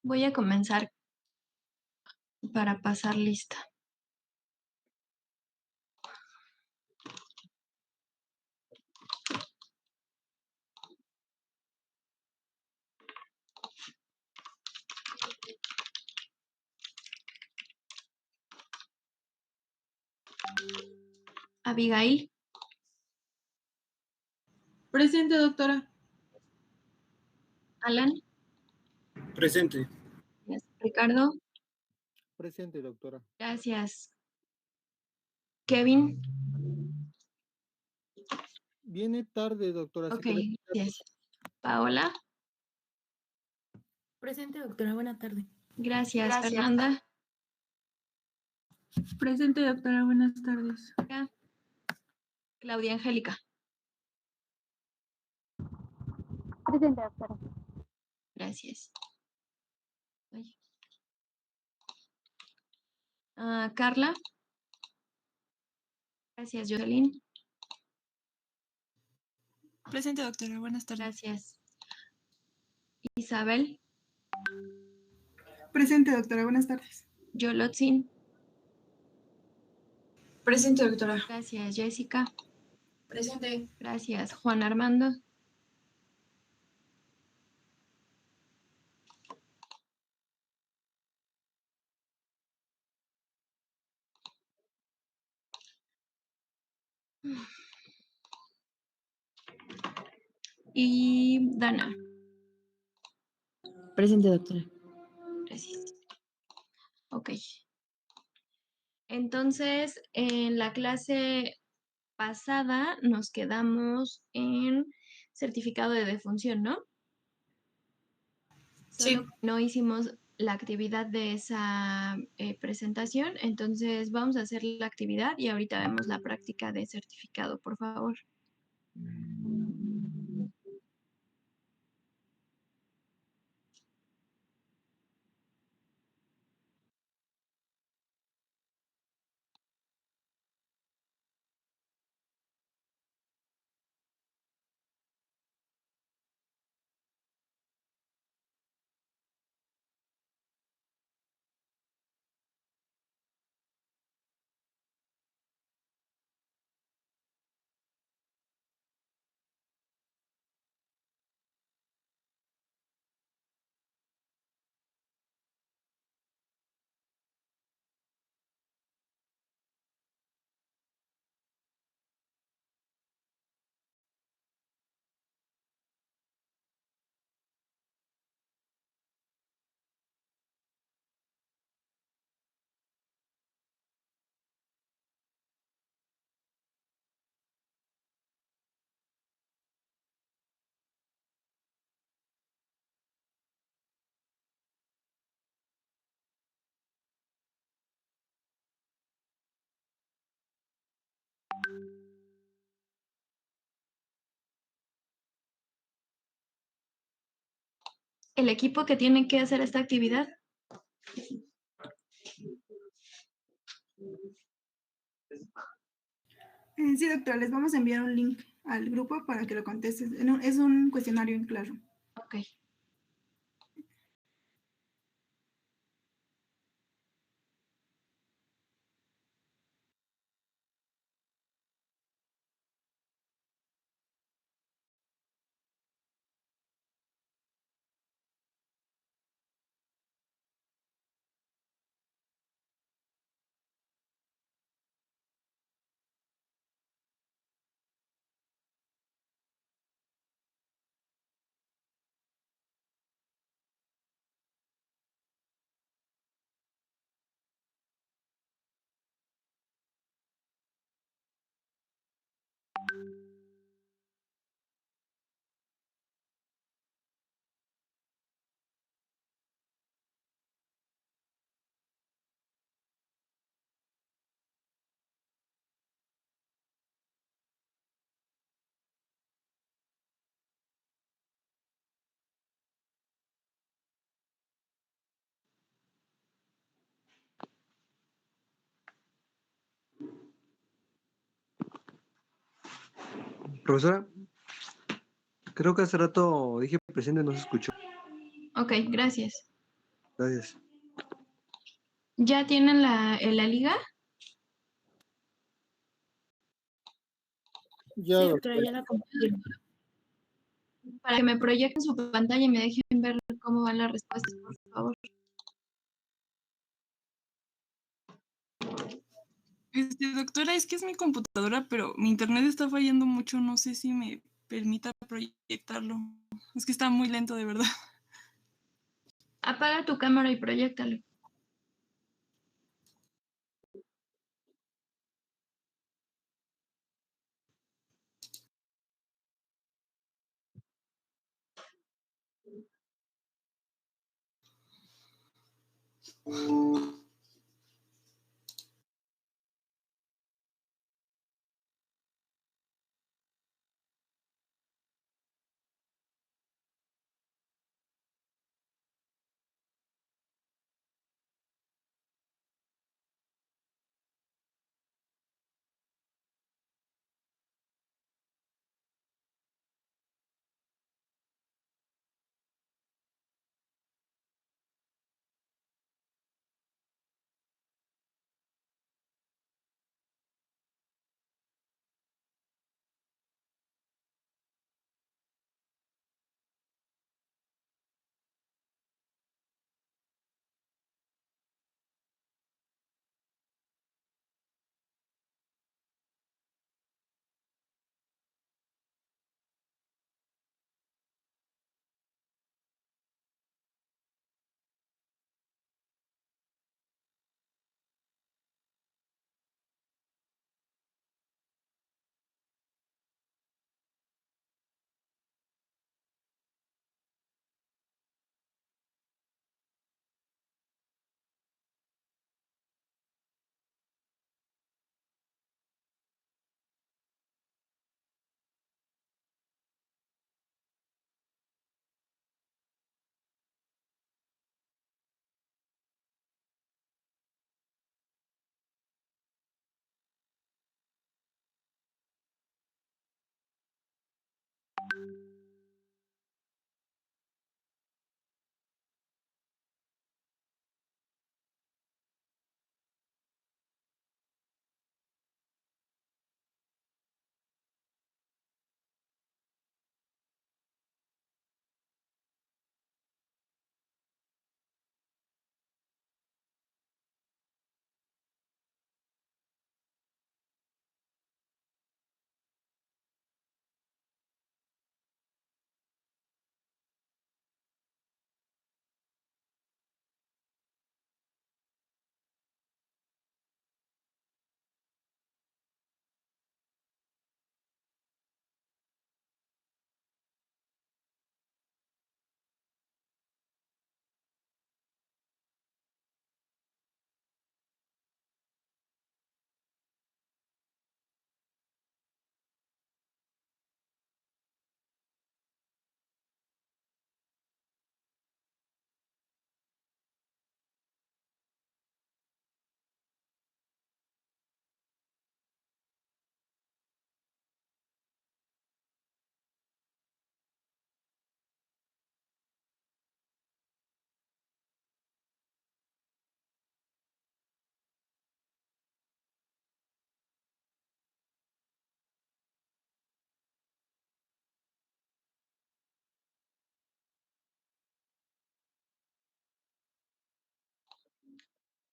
Voy a comenzar para pasar lista. Abigail. Presente, doctora. Alan. Presente. Ricardo. Presente, doctora. Gracias. Kevin. Viene tarde, doctora. Ok, gracias. Paola. Presente, doctora. Buena tarde. Gracias. Fernanda. Presente, doctora. Buenas tardes. Claudia Angélica. Presente, doctora. Gracias. Carla. Gracias, Jocelyn. Presente, doctora. Buenas tardes. Gracias. Isabel. Presente, doctora. Buenas tardes. Yolotzin. Presente, doctora. Gracias, Jessica. Presente. Gracias, Juan Armando. Y Dana. Presente, doctora. Gracias. Ok. Entonces, en la clase pasada nos quedamos en certificado de defunción, ¿no? Solo Sí. no hicimos la actividad de esa presentación, entonces vamos a hacer la actividad y ahorita vemos la práctica de certificado, por favor. El equipo que tiene que hacer esta actividad. Sí, doctora, les vamos a enviar un link al grupo para que lo contestes. Es un cuestionario en claro. Ok. Profesora, creo que hace rato dije presente, no se escuchó. Ok, gracias. Gracias. ¿Ya tienen la liga? Ya, Sí, doctora. doctora, ya la compartí. Para que me proyecten su pantalla y me dejen ver cómo van las respuestas, por favor. Doctora, es que es mi computadora, pero mi internet está fallando mucho. No sé si me permita proyectarlo. Es que está muy lento, de verdad. Apaga tu cámara y proyéctalo.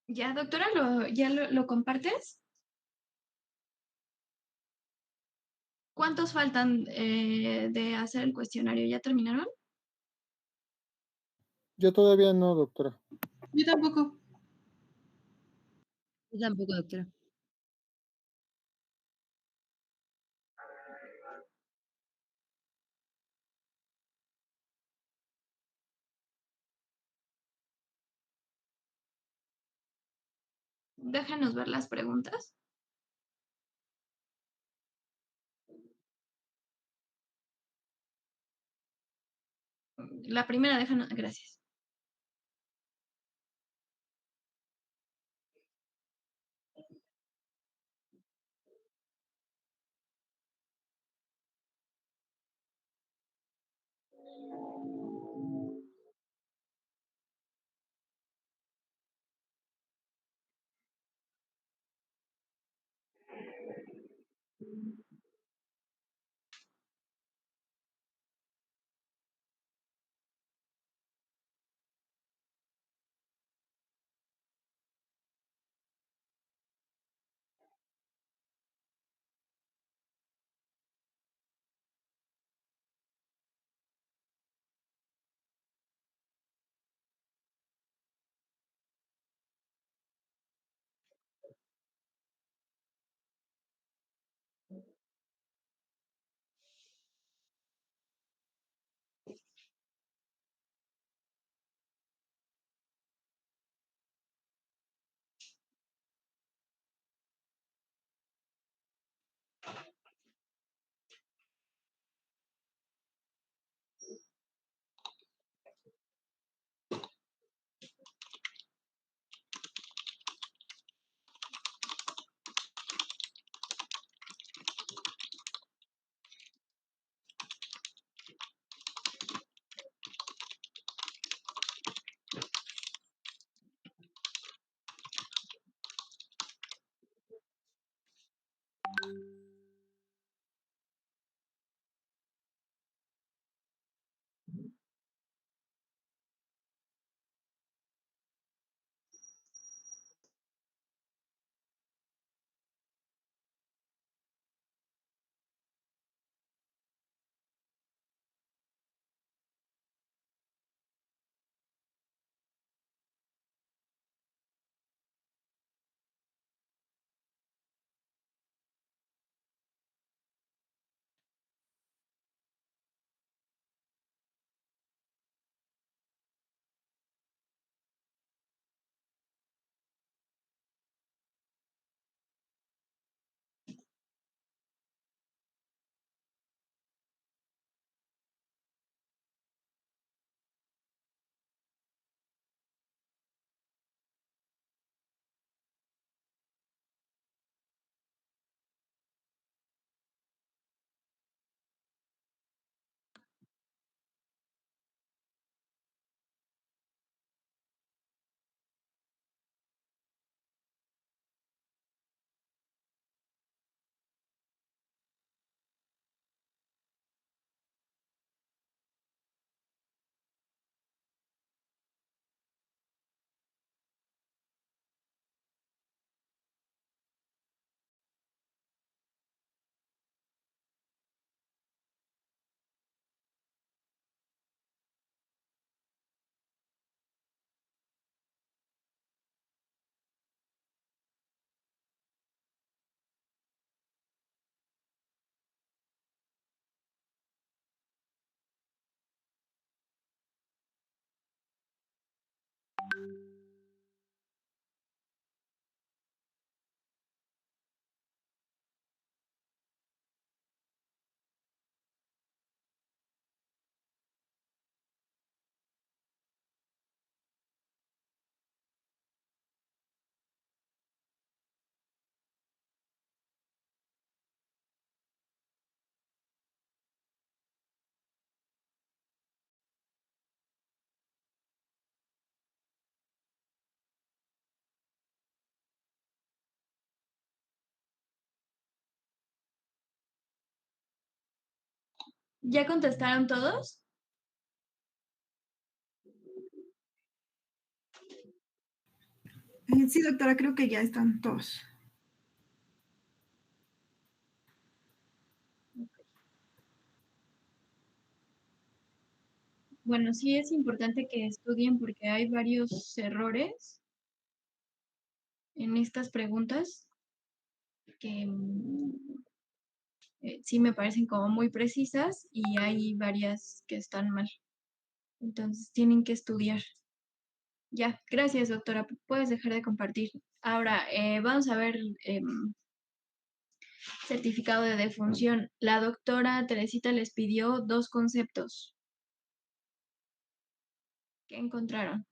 ¿Ya, doctora, lo compartes? ¿Cuántos faltan de hacer el cuestionario? ¿Ya terminaron? Yo todavía no, doctora. Yo tampoco. Yo tampoco, doctora. Déjanos ver las preguntas. La primera, déjanos, gracias. ¿Ya contestaron todos? Sí, doctora, creo que ya están todos. Bueno, sí es importante que estudien porque hay varios errores en estas preguntas que sí me parecen como muy precisas y hay varias que están mal. Entonces tienen que estudiar. Ya, gracias, doctora. Puedes dejar de compartir. Ahora, vamos a ver certificado de defunción. La doctora Teresita les pidió 2 conceptos. ¿Qué encontraron?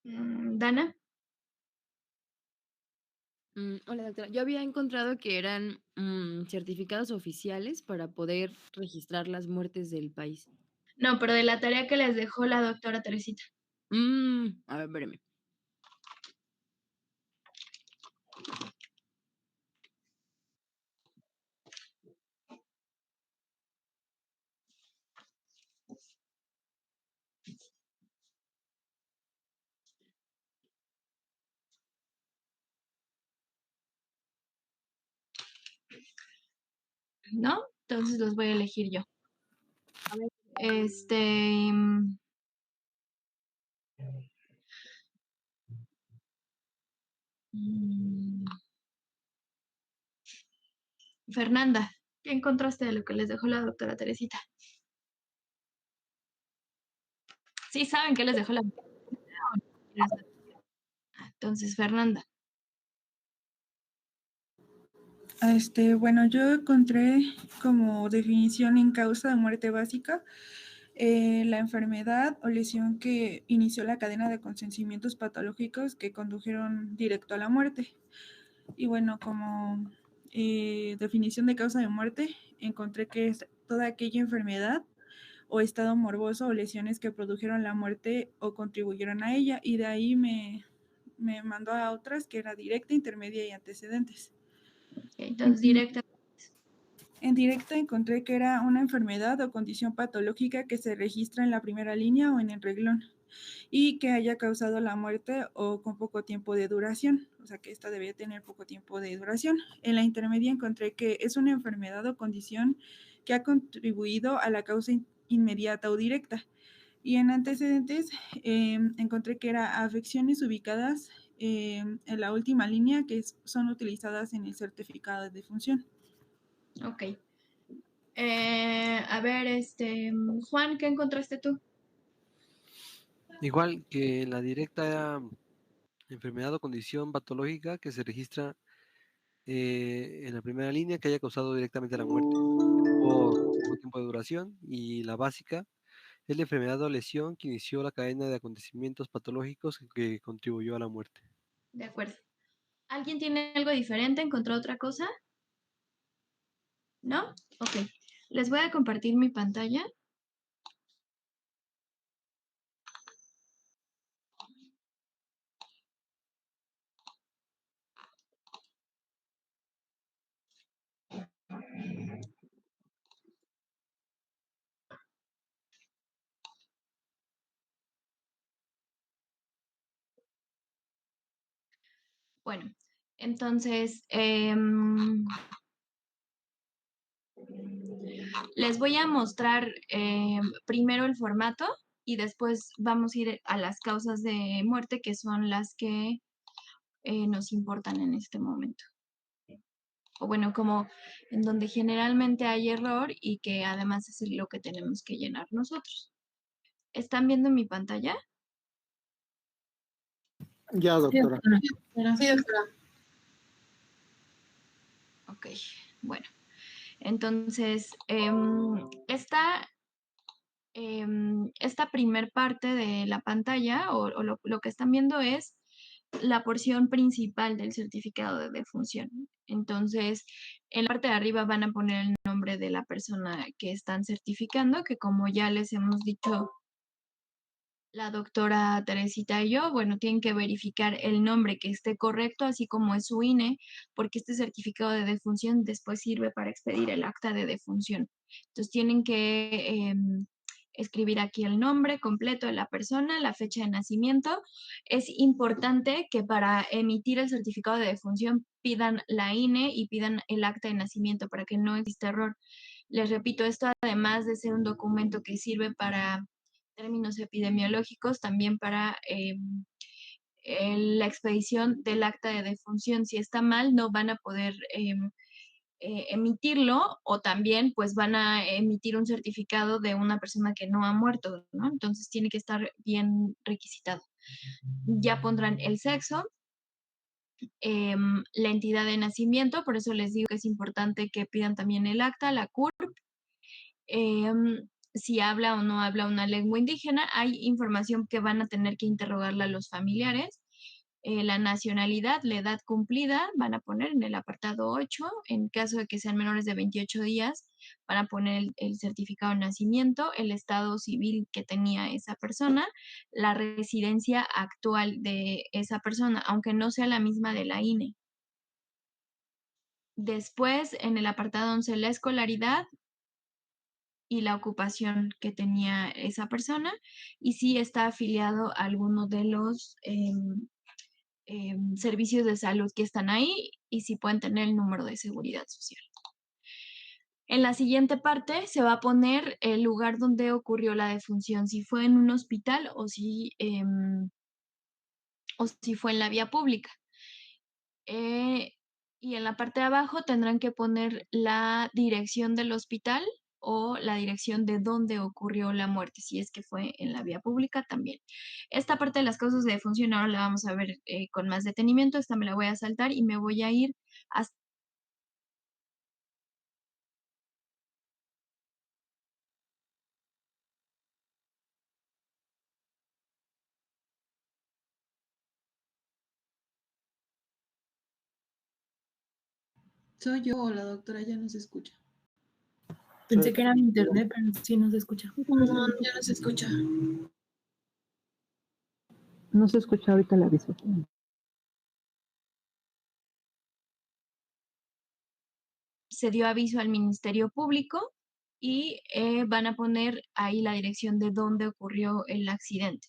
Dana. Hola, doctora. Yo había encontrado que eran certificados oficiales para poder registrar las muertes del país. No, pero de la tarea que les dejó la doctora Teresita. A ver, espérame. ¿No? Entonces los voy a elegir yo. A ver, Fernanda, ¿qué encontraste de lo que les dejó la doctora Teresita? Sí, saben qué les dejó la doctora. Entonces, Fernanda. Bueno, yo encontré como definición en causa de muerte básica la enfermedad o lesión que inició la cadena de acontecimientos patológicos que condujeron directo a la muerte. Y bueno, como definición de causa de muerte, encontré que es toda aquella enfermedad o estado morboso o lesiones que produjeron la muerte o contribuyeron a ella. Y de ahí me mandó a otras que era directa, intermedia y antecedentes. Okay, entonces, directa. En directa encontré que era una enfermedad o condición patológica que se registra en la primera línea o en el renglón y que haya causado la muerte o con poco tiempo de duración, o sea que esta debía tener poco tiempo de duración. En la intermedia encontré que es una enfermedad o condición que ha contribuido a la causa inmediata o directa. Y en antecedentes encontré que era afecciones ubicadas en la última línea que son utilizadas en el certificado de defunción. Ok. A ver, Juan, ¿qué encontraste tú? Igual que en la directa enfermedad o condición patológica que se registra en la primera línea que haya causado directamente la muerte o poco tiempo de duración, y la básica es la enfermedad o lesión que inició la cadena de acontecimientos patológicos que contribuyó a la muerte. De acuerdo. ¿Alguien tiene algo diferente? ¿Encontró otra cosa? ¿No? Ok. Les voy a compartir mi pantalla. Bueno, entonces, les voy a mostrar primero el formato y después vamos a ir a las causas de muerte, que son las que nos importan en este momento. O bueno, como en donde generalmente hay error y que además es lo que tenemos que llenar nosotros. ¿Están viendo mi pantalla? Ya, doctora. Sí, doctora. Ok, bueno. Entonces, esta primer parte de la pantalla o lo que están viendo es la porción principal del certificado de defunción. Entonces, en la parte de arriba van a poner el nombre de la persona que están certificando, que como ya les hemos dicho la doctora Teresita y yo, bueno, tienen que verificar el nombre que esté correcto, así como es su INE, porque este certificado de defunción después sirve para expedir el acta de defunción. Entonces tienen que escribir aquí el nombre completo de la persona, la fecha de nacimiento. Es importante que para emitir el certificado de defunción pidan la INE y pidan el acta de nacimiento para que no exista error. Les repito, esto además de ser un documento que sirve para términos epidemiológicos, también para la expedición del acta de defunción. Si está mal, no van a poder emitirlo, o también pues van a emitir un certificado de una persona que no ha muerto, ¿no? Entonces tiene que estar bien requisitado. Ya pondrán el sexo, la entidad de nacimiento, por eso les digo que es importante que pidan también el acta, la CURP, si habla o no habla una lengua indígena. Hay información que van a tener que interrogarla a los familiares. la nacionalidad, la edad cumplida, van a poner en el apartado 8, en caso de que sean menores de 28 días, van a poner el certificado de nacimiento, el estado civil que tenía esa persona, la residencia actual de esa persona, aunque no sea la misma de la INE. Después, en el apartado 11, la escolaridad y la ocupación que tenía esa persona, y si está afiliado a alguno de los servicios de salud que están ahí, y si pueden tener el número de seguridad social. En la siguiente parte se va a poner el lugar donde ocurrió la defunción, si fue en un hospital o si fue en la vía pública. Y en la parte de abajo tendrán que poner la dirección del hospital o la dirección de dónde ocurrió la muerte, si es que fue en la vía pública también. Esta parte de las causas de defunción ahora la vamos a ver con más detenimiento. Esta me la voy a saltar y me voy a ir hasta Soy yo o la doctora ya no se escucha. Pensé que era mi internet, pero sí no se escucha. No, ya no se escucha. No se escucha ahorita el aviso. se dio aviso al Ministerio Público y van a poner ahí la dirección de dónde ocurrió el accidente.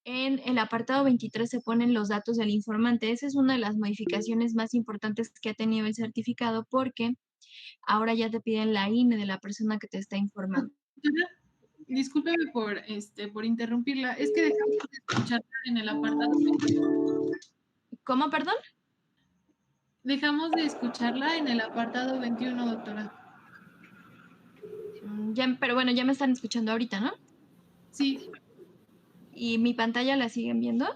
En el apartado 23 se ponen los datos del informante. Esa es una de las modificaciones más importantes que ha tenido el certificado, porque ahora ya te piden la INE de la persona que te está informando. Discúlpeme por interrumpirla. Es que dejamos de escucharla en el apartado. ¿Cómo, perdón? Dejamos de escucharla en el apartado 21, doctora. Pero bueno, ya me están escuchando ahorita, ¿no? Sí. ¿Y mi pantalla la siguen viendo?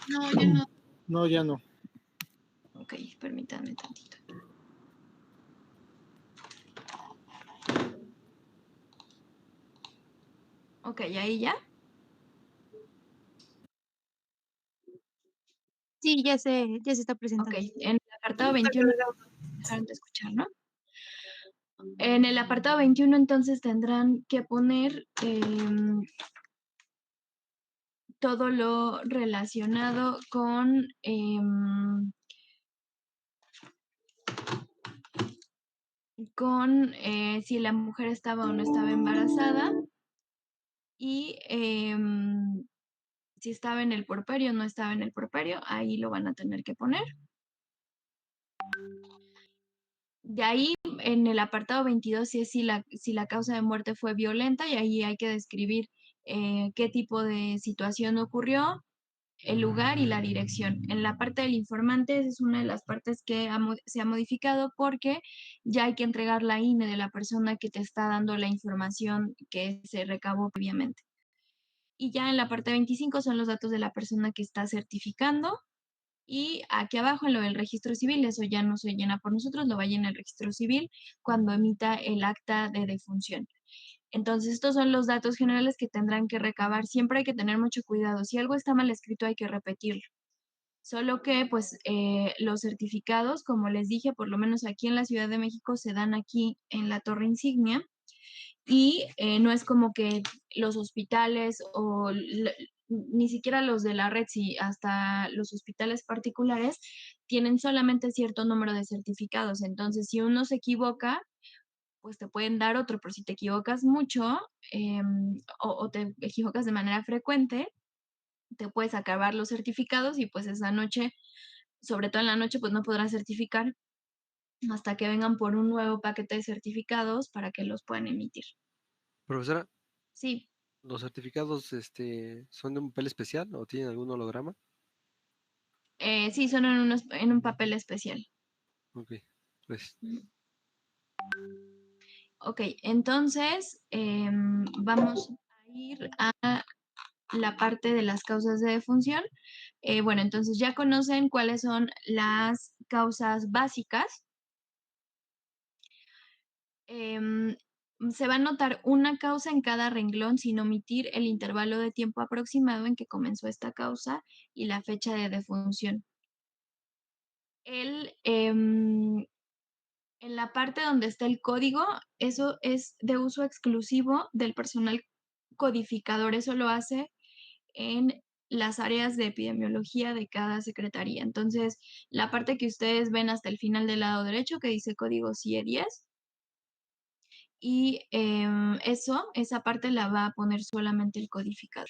No, ya no. No, ya no. Ok, permítanme tantito. Ok, ¿ahí ya? Sí, ya se está presentando. Ok, en el apartado 21 dejaron de escuchar, ¿no? En el apartado 21 entonces tendrán que poner todo lo relacionado con si la mujer estaba o no estaba embarazada y si estaba en el puerperio o no estaba en el puerperio, ahí lo van a tener que poner. De ahí, en el apartado 22, si la causa de muerte fue violenta, y ahí hay que describir qué tipo de situación ocurrió, el lugar y la dirección. En la parte del informante, esa es una de las partes que se ha modificado, porque ya hay que entregar la INE de la persona que te está dando la información que se recabó previamente. Y ya en la parte 25 son los datos de la persona que está certificando. Y aquí abajo en lo del registro civil, eso ya no se llena por nosotros, lo va a llenar el registro civil cuando emita el acta de defunción. Entonces, estos son los datos generales que tendrán que recabar. Siempre hay que tener mucho cuidado. Si algo está mal escrito, hay que repetirlo. Solo que, pues, los certificados, como les dije, por lo menos aquí en la Ciudad de México, se dan aquí en la Torre Insignia. Y no es como que los hospitales o ni siquiera los de la red, sí, hasta los hospitales particulares tienen solamente cierto número de certificados. Entonces, si uno se equivoca, pues te pueden dar otro, pero si te equivocas mucho o te equivocas de manera frecuente, te puedes acabar los certificados y pues esa noche, sobre todo en la noche, pues no podrás certificar hasta que vengan por un nuevo paquete de certificados para que los puedan emitir. Profesora, Sí. ¿los certificados son de un papel especial o tienen algún holograma? Sí, son en un papel especial. Ok, pues. Ok, entonces vamos a ir a la parte de las causas de defunción. Bueno, entonces ya conocen cuáles son las causas básicas. se va a anotar una causa en cada renglón sin omitir el intervalo de tiempo aproximado en que comenzó esta causa y la fecha de defunción. En la parte donde está el código, eso es de uso exclusivo del personal codificador. Eso lo hace en las áreas de epidemiología de cada secretaría. Entonces, la parte que ustedes ven hasta el final del lado derecho, que dice código CIE 10, y esa parte la va a poner solamente el codificador.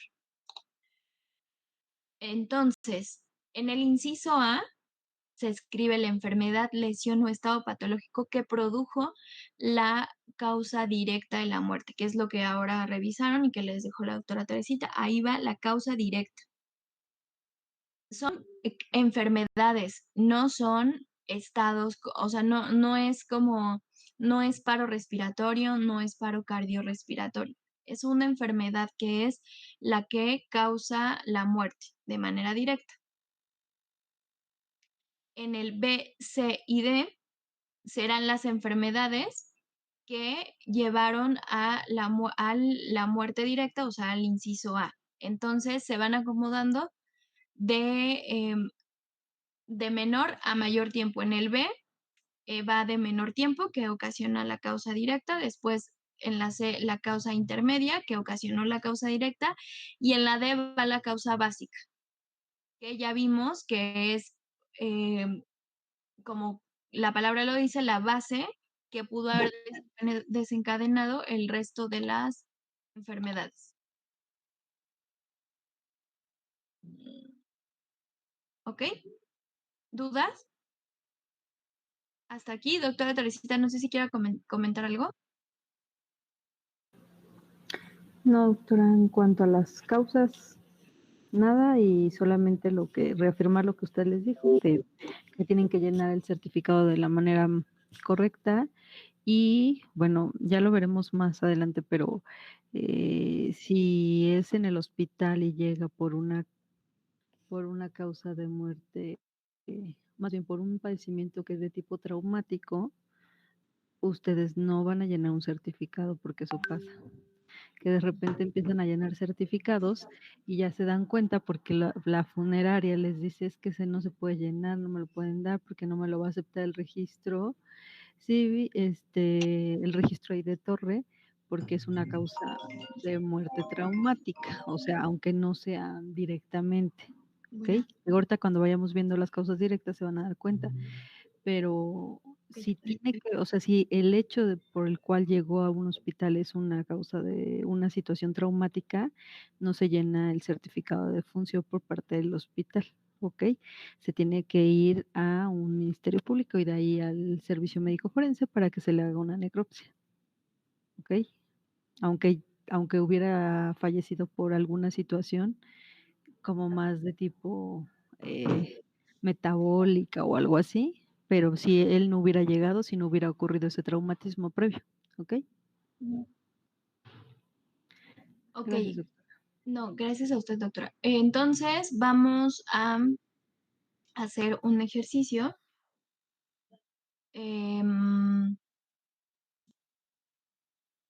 Entonces, en el inciso A se escribe la enfermedad, lesión o estado patológico que produjo la causa directa de la muerte, que es lo que ahora revisaron y que les dejó la doctora Teresita. Ahí va la causa directa. Son enfermedades, no son estados, o sea, no es como, no es paro respiratorio, no es paro cardiorrespiratorio. Es una enfermedad que es la que causa la muerte de manera directa. En el B, C y D serán las enfermedades que llevaron a la muerte directa, o sea, al inciso A. Entonces se van acomodando de menor a mayor tiempo. En el B va de menor tiempo, que ocasiona la causa directa. Después en la C, la causa intermedia, que ocasionó la causa directa. Y en la D va la causa básica, que ya vimos que es, como la palabra lo dice, la base que pudo haber desencadenado el resto de las enfermedades. ¿Ok? ¿Dudas? Hasta aquí, doctora Teresita, no sé si quiera comentar algo. No, doctora, en cuanto a las causas, nada, y solamente reafirmar lo que usted les dijo, que tienen que llenar el certificado de la manera correcta. Y bueno, ya lo veremos más adelante, pero si es en el hospital y llega por una causa de muerte, más bien por un padecimiento que es de tipo traumático, ustedes no van a llenar un certificado, porque eso pasa, que de repente empiezan a llenar certificados y ya se dan cuenta porque la funeraria les dice: es que ese no se puede llenar, no me lo pueden dar porque no me lo va a aceptar el registro. Sí, el registro ahí de torre, porque es una causa de muerte traumática, o sea, aunque no sea directamente, ¿ok? Ahorita cuando vayamos viendo las causas directas se van a dar cuenta, pero si tiene que, o sea, si el hecho por el cual llegó a un hospital es una causa de una situación traumática, no se llena el certificado de defunción por parte del hospital. ¿Ok? Se tiene que ir a un ministerio público y de ahí al servicio médico forense para que se le haga una necropsia. ¿Ok? Aunque hubiera fallecido por alguna situación como más de tipo metabólica o algo así, pero si él no hubiera llegado, si no hubiera ocurrido ese traumatismo previo. ¿Ok? Ok. Gracias, doctora. No, gracias a usted, doctora. Entonces, vamos a hacer un ejercicio.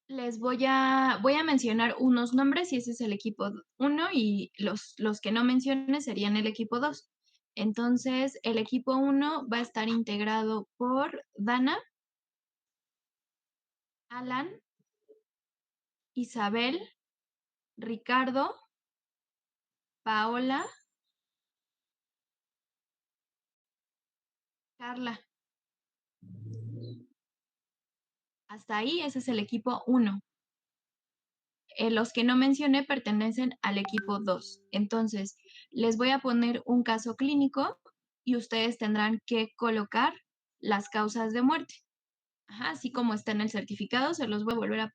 Les voy a mencionar unos nombres y ese es el equipo 1 y los que no mencione serían el equipo 2. Entonces, el equipo 1 va a estar integrado por Dana, Alan, Isabel, Ricardo, Paola, Carla. Hasta ahí, ese es el equipo 1. Los que no mencioné pertenecen al equipo 2. Entonces, les voy a poner un caso clínico y ustedes tendrán que colocar las causas de muerte. Ajá, así como está en el certificado, se los voy a volver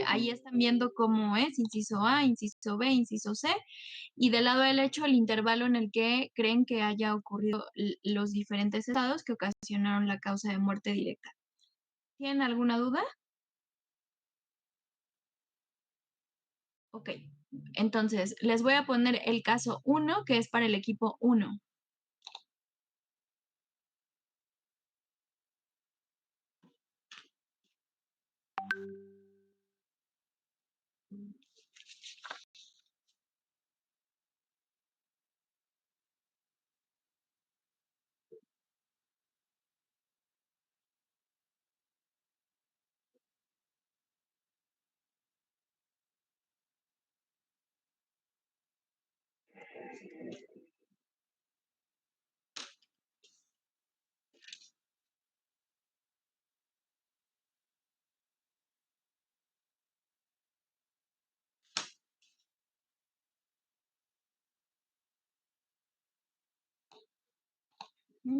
ahí están viendo cómo es, inciso A, inciso B, inciso C, y del lado derecho el intervalo en el que creen que haya ocurrido los diferentes estados que ocasionaron la causa de muerte directa. ¿Tienen alguna duda? Ok, entonces les voy a poner el caso 1, que es para el equipo 1.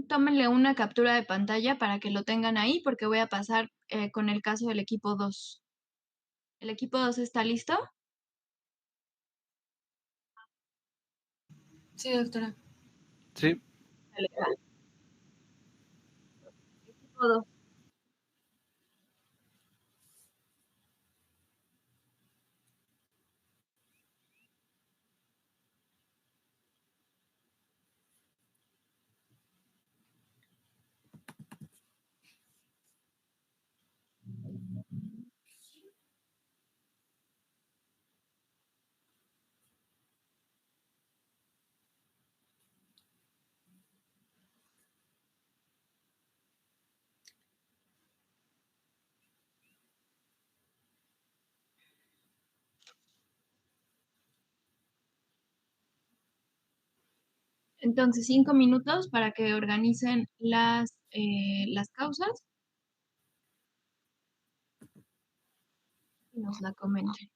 Tómenle una captura de pantalla para que lo tengan ahí porque voy a pasar con el caso del equipo 2. ¿El equipo 2 está listo? Sí, doctora. Sí. Vale, va. Equipo 2. Entonces, 5 minutos para que organicen las causas y nos la comenten.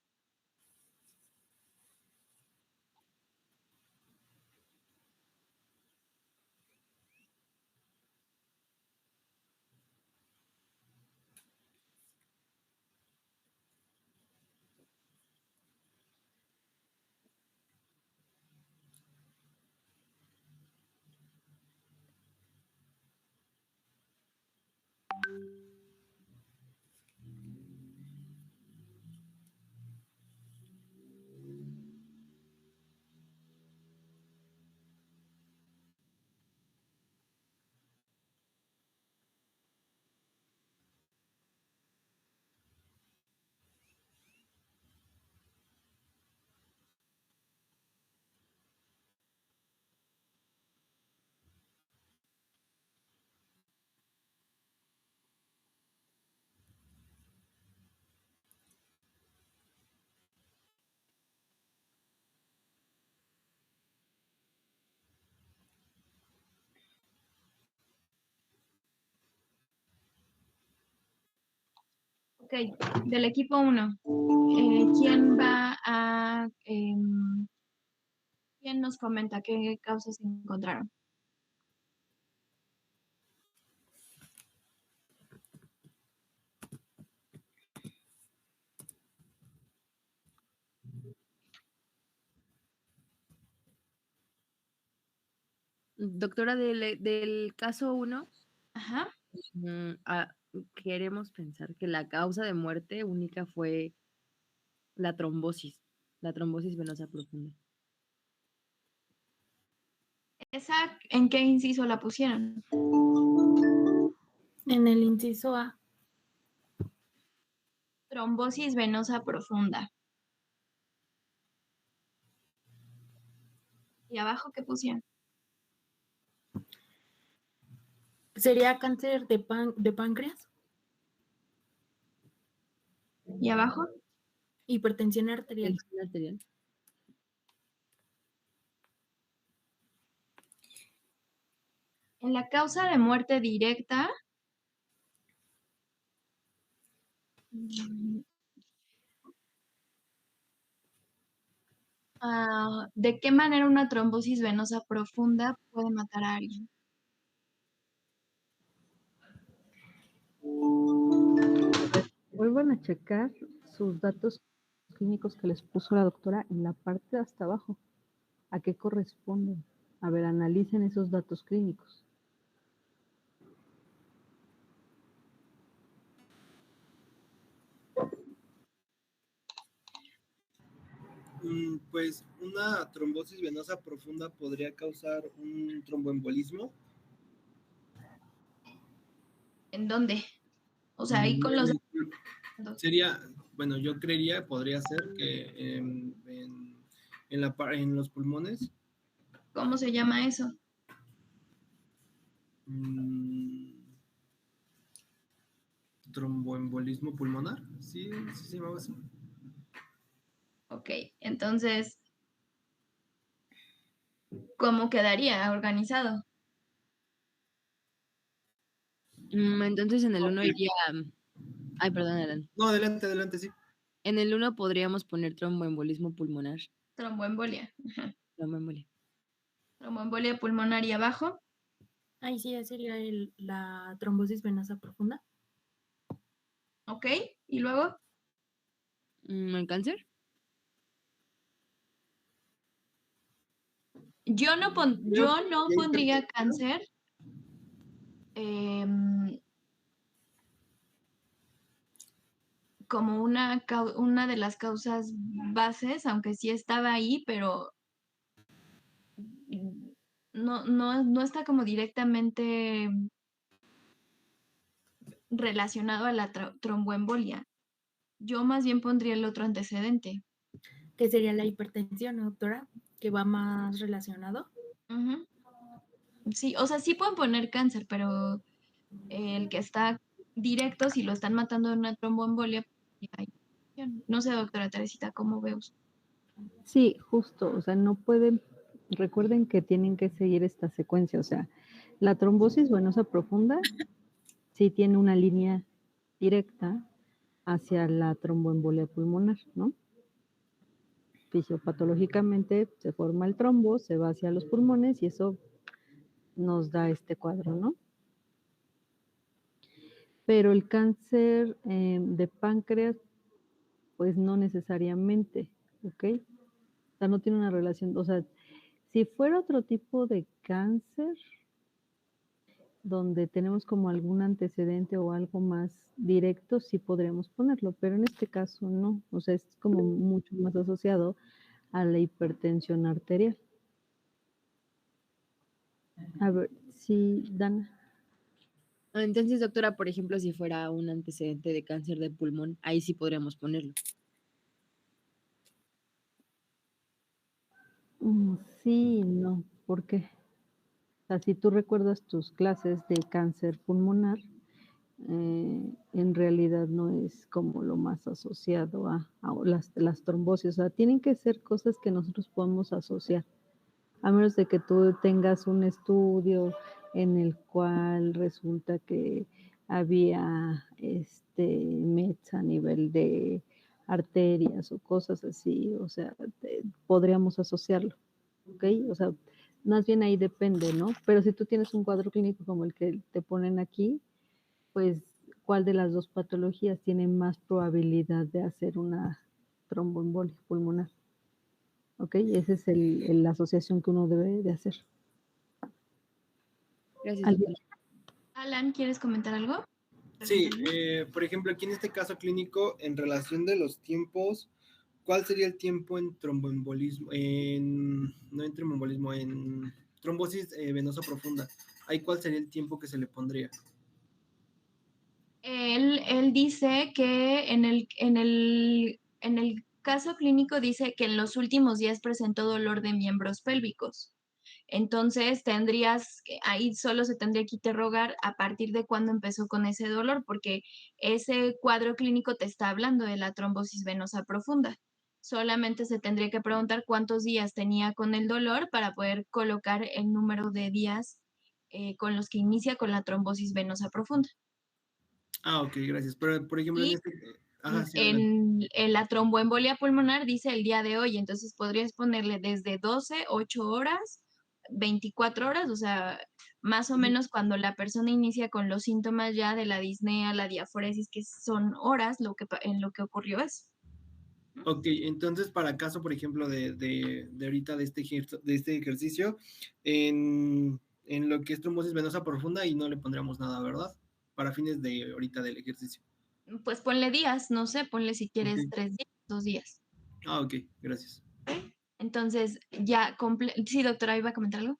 Ok, del equipo 1, ¿quién va a... ¿quién nos comenta qué causas encontraron? Doctora, del caso 1, Ajá. queremos pensar que la causa de muerte única fue la trombosis venosa profunda. ¿Esa en qué inciso la pusieron? En el inciso A. Trombosis venosa profunda. ¿Y abajo qué pusieron? ¿Sería cáncer de páncreas? ¿Y abajo? Hipertensión arterial. En la causa de muerte directa, ¿de qué manera una trombosis venosa profunda puede matar a alguien? Vuelvan a checar sus datos clínicos que les puso la doctora en la parte de hasta abajo. ¿A qué corresponden? A ver, analicen esos datos clínicos. Pues una trombosis venosa profunda podría causar un tromboembolismo. ¿En dónde? O sea, ahí con los... Sería, bueno, yo creería, podría ser que en los pulmones. ¿Cómo se llama eso? Tromboembolismo pulmonar. Sí, sí se llamaba así. Ok, entonces, ¿cómo quedaría organizado? Entonces en el 1 iría... Ay, perdón, Alan. No, adelante, sí. En el 1 podríamos poner tromboembolismo pulmonar. Tromboembolia. Tromboembolia. Tromboembolia pulmonar y abajo. Ahí sí ya sería la trombosis venosa profunda. ¿Ok? ¿Y luego? ¿El cáncer? Yo no pondría cáncer. Como una de las causas bases, aunque sí estaba ahí, pero no está como directamente relacionado a la tromboembolia. Yo más bien pondría el otro antecedente. Que sería la hipertensión, ¿no, doctora? Que va más relacionado. Ujú. Sí, o sea, sí pueden poner cáncer, pero el que está directo, si lo están matando de una tromboembolia, no sé, doctora Teresita, ¿cómo ve usted? Sí, justo, o sea, no pueden, recuerden que tienen que seguir esta secuencia, o sea, la trombosis venosa profunda sí tiene una línea directa hacia la tromboembolia pulmonar, ¿no? Fisiopatológicamente se forma el trombo, se va hacia los pulmones y eso nos da este cuadro, ¿no? Pero el cáncer de páncreas, pues no necesariamente, ¿ok? O sea, no tiene una relación, o sea, si fuera otro tipo de cáncer, donde tenemos como algún antecedente o algo más directo, sí podríamos ponerlo, pero en este caso no, o sea, es como mucho más asociado a la hipertensión arterial. A ver, sí, Dana. Entonces, doctora, por ejemplo, si fuera un antecedente de cáncer de pulmón, ahí sí podríamos ponerlo. Sí, no, ¿por qué? O sea, si tú recuerdas tus clases de cáncer pulmonar, en realidad no es como lo más asociado a las trombosis. O sea, tienen que ser cosas que nosotros podemos asociar, a menos de que tú tengas un estudio en el cual resulta que había METs a nivel de arterias o cosas así, o sea, podríamos asociarlo, ¿ok? O sea, más bien ahí depende, ¿no? Pero si tú tienes un cuadro clínico como el que te ponen aquí, pues, ¿cuál de las dos patologías tiene más probabilidad de hacer una tromboembolia pulmonar? ¿Ok? Esa es la asociación que uno debe de hacer. Gracias, doctora. Alan, ¿quieres comentar algo? Sí, por ejemplo, aquí en este caso clínico, en relación de los tiempos, ¿cuál sería el tiempo en tromboembolismo? No en tromboembolismo, en trombosis venosa profunda. ¿Ahí cuál sería el tiempo que se le pondría? Él dice que en el caso clínico dice que en los últimos días presentó dolor de miembros pélvicos. Entonces ahí solo se tendría que interrogar a partir de cuándo empezó con ese dolor, porque ese cuadro clínico te está hablando de la trombosis venosa profunda. Solamente se tendría que preguntar cuántos días tenía con el dolor para poder colocar el número de días con los que inicia con la trombosis venosa profunda. Ah, ok, gracias. Pero, por ejemplo, Y sí, adelante. en la tromboembolia pulmonar dice el día de hoy, entonces podrías ponerle desde 12, 8 horas, 24 horas, o sea, más o menos cuando la persona inicia con los síntomas ya de la disnea, la diaforesis, que son horas en lo que ocurrió eso. Ok, entonces para caso, por ejemplo, de ahorita de este ejercicio, en lo que es trombosis venosa profunda y no le pondríamos nada, ¿verdad? Para fines de ahorita del ejercicio. Pues ponle días, no sé, ponle si quieres Ok. 3 días, 2 días. Ah, ok, gracias. Entonces, sí, doctora, ¿iba a comentar algo?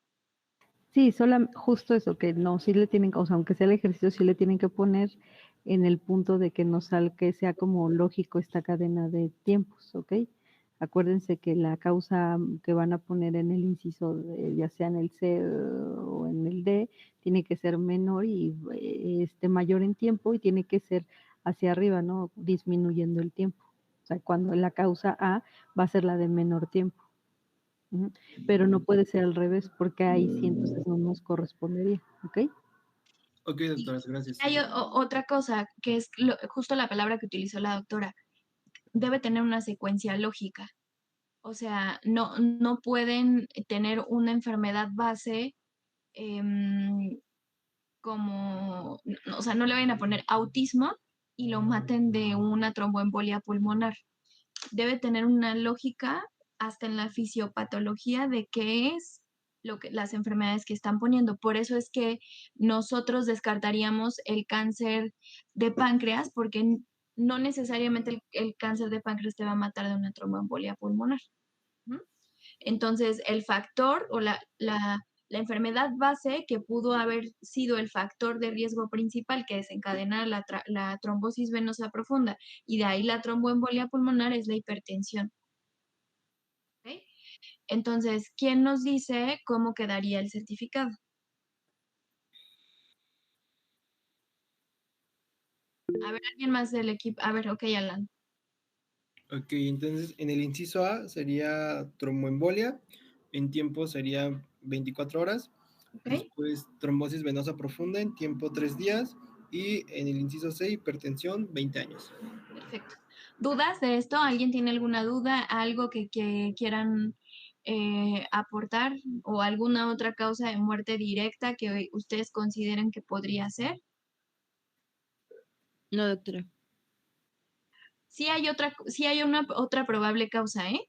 Sí, justo eso, que no, sí le tienen, o sea, aunque sea el ejercicio, sí le tienen que poner en el punto de que que sea como lógico esta cadena de tiempos, ¿ok? Acuérdense que la causa que van a poner en el inciso, ya sea en el C o en el D, tiene que ser menor y mayor en tiempo y tiene que ser hacia arriba, ¿no? Disminuyendo el tiempo. O sea, cuando la causa A va a ser la de menor tiempo. Pero no puede ser al revés, porque ahí sí entonces no nos correspondería, ¿ok? Ok, doctora, gracias. Hay otra cosa, que es justo la palabra que utilizó la doctora. Debe tener una secuencia lógica. O sea, no pueden tener una enfermedad base como, o sea, no le vayan a poner autismo y lo maten de una tromboembolia pulmonar. Debe tener una lógica hasta en la fisiopatología de qué es las enfermedades que están poniendo. Por eso es que nosotros descartaríamos el cáncer de páncreas, porque no necesariamente el cáncer de páncreas te va a matar de una tromboembolia pulmonar. Entonces, el factor o la enfermedad base que pudo haber sido el factor de riesgo principal que desencadena la trombosis venosa profunda y de ahí la tromboembolia pulmonar es la hipertensión. ¿Okay? Entonces, ¿quién nos dice cómo quedaría el certificado? A ver, alguien más del equipo. A ver, ok, Alan. Ok, entonces en el inciso A sería tromboembolia, en tiempo sería 24 horas, después trombosis venosa profunda en tiempo 3 días y en el inciso C hipertensión 20 años. Perfecto. ¿Dudas de esto? ¿Alguien tiene alguna duda? ¿Algo que quieran aportar o alguna otra causa de muerte directa que ustedes consideren que podría ser? No, doctora. Sí hay una otra probable causa, ¿eh?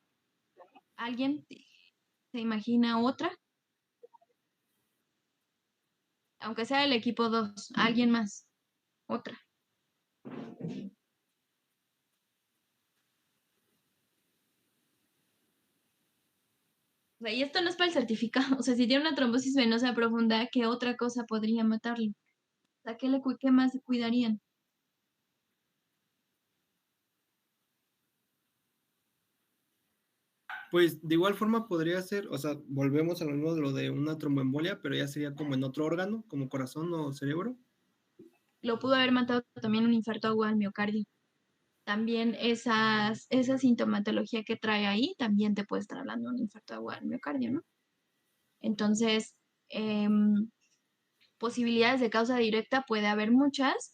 ¿Alguien se imagina otra? Aunque sea el equipo 2, ¿alguien más? Otra. O sea, y esto no es para el certificado. O sea, si tiene una trombosis venosa profunda, ¿qué otra cosa podría matarlo? O sea, ¿qué más cuidarían? Pues de igual forma podría ser, o sea, volvemos a lo mismo de lo de una tromboembolia, pero ya sería como en otro órgano, como corazón o cerebro. Lo pudo haber matado también un infarto agudo al miocardio. También esa sintomatología que trae ahí también te puede estar hablando de un infarto agudo al miocardio, ¿no? Entonces, posibilidades de causa directa puede haber muchas,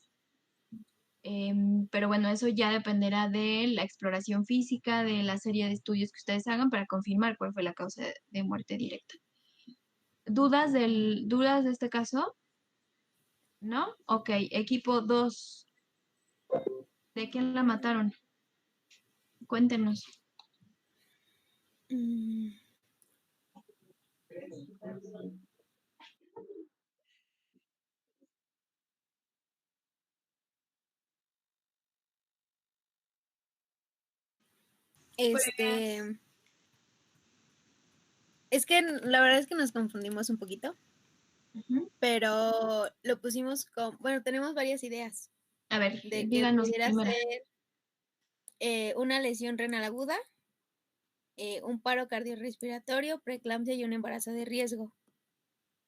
pero bueno, eso ya dependerá de la exploración física, de la serie de estudios que ustedes hagan para confirmar cuál fue la causa de muerte directa. ¿Dudas de este caso? ¿No? Ok, equipo 2. ¿De quién la mataron? Cuéntenos. Es que la verdad es que nos confundimos un poquito, pero lo pusimos con, bueno, tenemos varias ideas. A ver, de que díganos pudiera primero. ser una lesión renal aguda, un paro cardiorrespiratorio, preeclampsia y un embarazo de riesgo.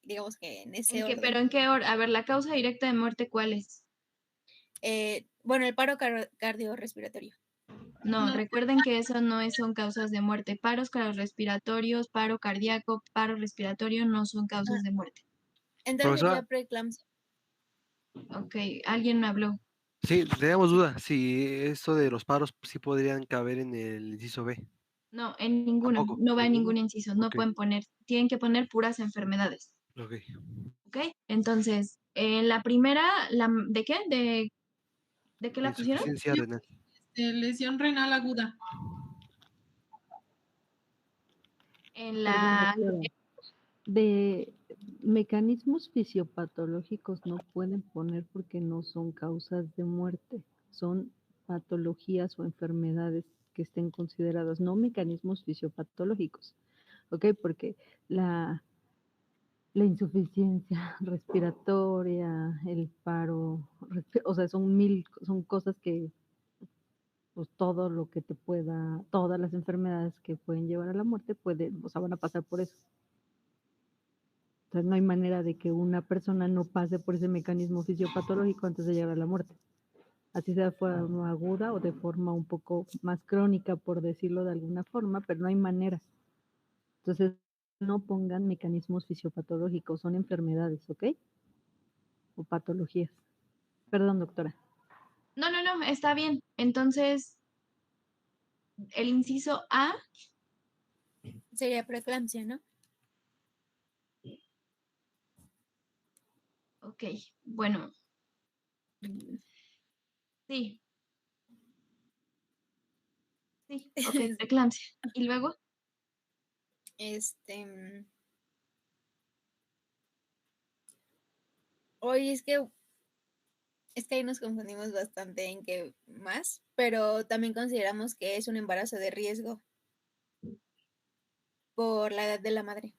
Digamos que en ese orden. ¿Pero en qué orden? A ver, la causa directa de muerte, ¿cuál es? Bueno, el paro cardiorrespiratorio. No, recuerden que eso no son causas de muerte. Paros cardiorrespiratorios, paro cardíaco, paro respiratorio no son causas de muerte. Entonces sería preeclampsia. Ok, alguien habló. Sí, teníamos duda si esto de los paros sí podrían caber en el inciso B. No, en ninguno. ¿Tampoco? No va en ningún inciso. No Ok. pueden poner. Tienen que poner puras enfermedades. Ok. Ok, entonces, la primera, ¿de qué? ¿De qué la pusieron? Insuficiencia renal. Lesión renal aguda. En Perdón, doctora. De mecanismos fisiopatológicos no pueden poner porque no son causas de muerte, son patologías o enfermedades que estén consideradas, no mecanismos fisiopatológicos, ¿ok? Porque la insuficiencia respiratoria, el paro, o sea, son cosas que, pues todo lo que te pueda, todas las enfermedades que pueden llevar a la muerte o sea, van a pasar por eso. Entonces no hay manera de que una persona no pase por ese mecanismo fisiopatológico antes de llegar a la muerte. Así sea de forma aguda o de forma un poco más crónica, por decirlo de alguna forma, pero no hay manera. Entonces no pongan mecanismos fisiopatológicos, son enfermedades, ¿ok? O patologías. Perdón, doctora. No, está bien. Entonces, el inciso A sería preeclampsia, ¿no? Ok, bueno. Sí. Sí, ok, preeclampsia. ¿Y luego? Oye, es que ahí nos confundimos bastante en qué más, pero también consideramos que es un embarazo de riesgo por la edad de la madre.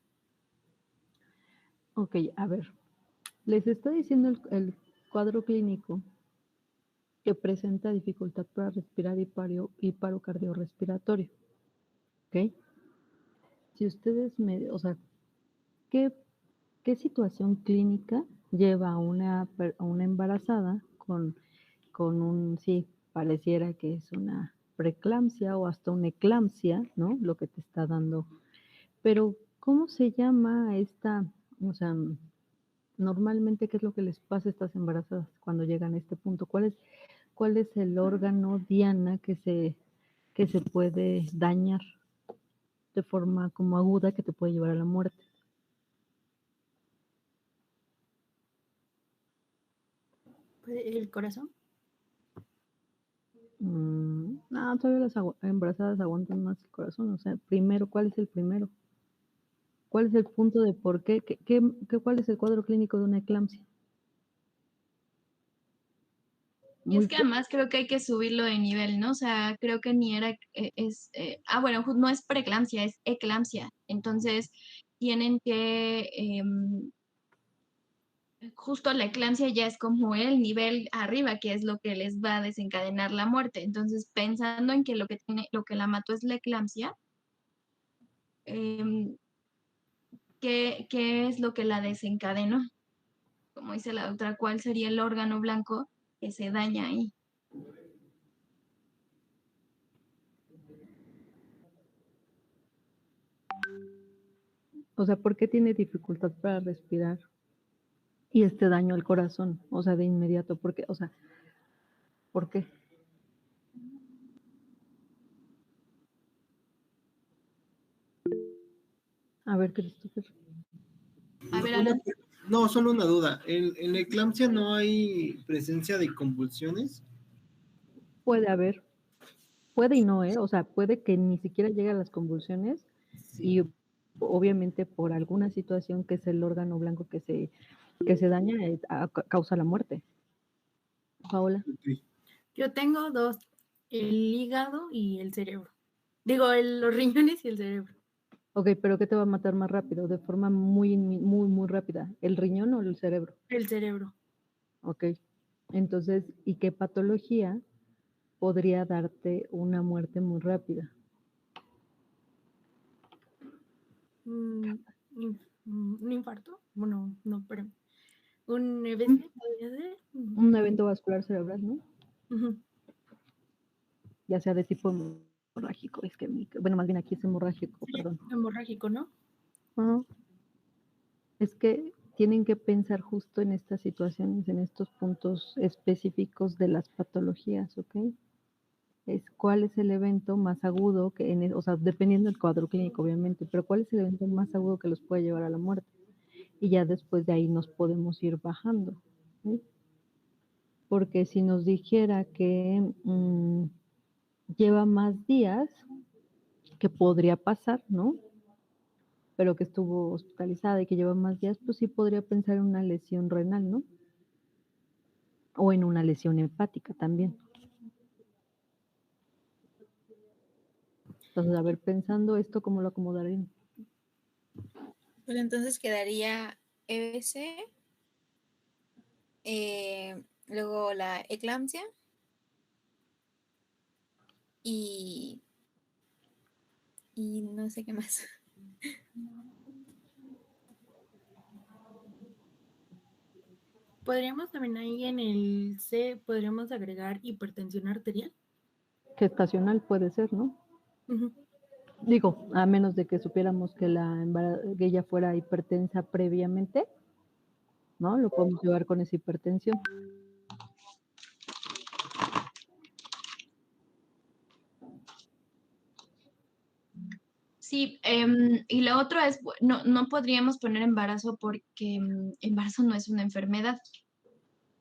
Ok, a ver. Les está diciendo el cuadro clínico que presenta dificultad para respirar y paro cardiorrespiratorio. ¿Ok? Si ustedes o sea, ¿qué situación clínica lleva a una embarazada con sí, pareciera que es una preeclampsia o hasta una eclampsia, ¿no? Lo que te está dando. Pero, ¿cómo se llama esta, o sea, normalmente qué es lo que les pasa a estas embarazadas cuando llegan a este punto? ¿Cuál es el órgano, Diana, que se puede dañar de forma como aguda que te puede llevar a la muerte? ¿El corazón? No, todavía las embarazadas aguantan más el corazón. O sea, primero, ¿cuál es el primero? ¿Cuál es el punto de por qué? ¿Cuál es el cuadro clínico de una eclampsia? Y es que además creo que hay que subirlo de nivel, ¿no? O sea, creo que ni era, bueno, no es preeclampsia, es eclampsia. Entonces, tienen que, justo la eclampsia ya es como el nivel arriba, que es lo que les va a desencadenar la muerte. Entonces, pensando en que lo que la mató es la eclampsia, ¿qué es lo que la desencadenó? Como dice la doctora, ¿cuál sería el órgano blanco que se daña ahí? O sea, ¿por qué tiene dificultad para respirar y este daño al corazón? O sea, de inmediato, ¿por qué? O sea, ¿por qué? A ver, Christopher. A ver, Alan. No, solo una duda. ¿En la eclampsia no hay presencia de convulsiones? Puede haber, puede y no, o sea, puede que ni siquiera llegue a las convulsiones y obviamente por alguna situación que es el órgano blanco que se daña, causa la muerte. Paola. Yo tengo dos, el hígado y el cerebro. Digo, los riñones y el cerebro. Ok, pero ¿qué te va a matar más rápido? De forma muy, muy, muy rápida. ¿El riñón o el cerebro? El cerebro. Ok. Entonces, ¿y qué patología podría darte una muerte muy rápida? ¿Un infarto? Bueno, no, pero un evento podría ser. Un evento vascular cerebral, ¿no? Uh-huh. Ya sea de tipo hemorrágico, bueno, más bien aquí es hemorrágico, perdón. Hemorrágico, ¿no? Es que tienen que pensar justo en estas situaciones, en estos puntos específicos de las patologías, ¿ok? Es cuál es el evento más agudo, o sea, dependiendo del cuadro clínico, obviamente, pero cuál es el evento más agudo que los puede llevar a la muerte. Y ya después de ahí nos podemos ir bajando, ¿sí? Porque si nos dijera que lleva más días, que podría pasar, ¿no? Pero que estuvo hospitalizada y que lleva más días, pues sí podría pensar en una lesión renal, ¿no? O en una lesión hepática también. Entonces, a ver, pensando esto, ¿cómo lo acomodaré? Pues entonces quedaría EBC, luego la eclampsia y no sé qué más. Podríamos también ahí en el C, podríamos agregar hipertensión arterial. Gestacional puede ser, ¿no? Uh-huh. Digo, a menos de que supiéramos que que ella fuera hipertensa previamente, ¿no? Lo podemos llevar con esa hipertensión. Sí, y lo otro es, no podríamos poner embarazo porque embarazo no es una enfermedad.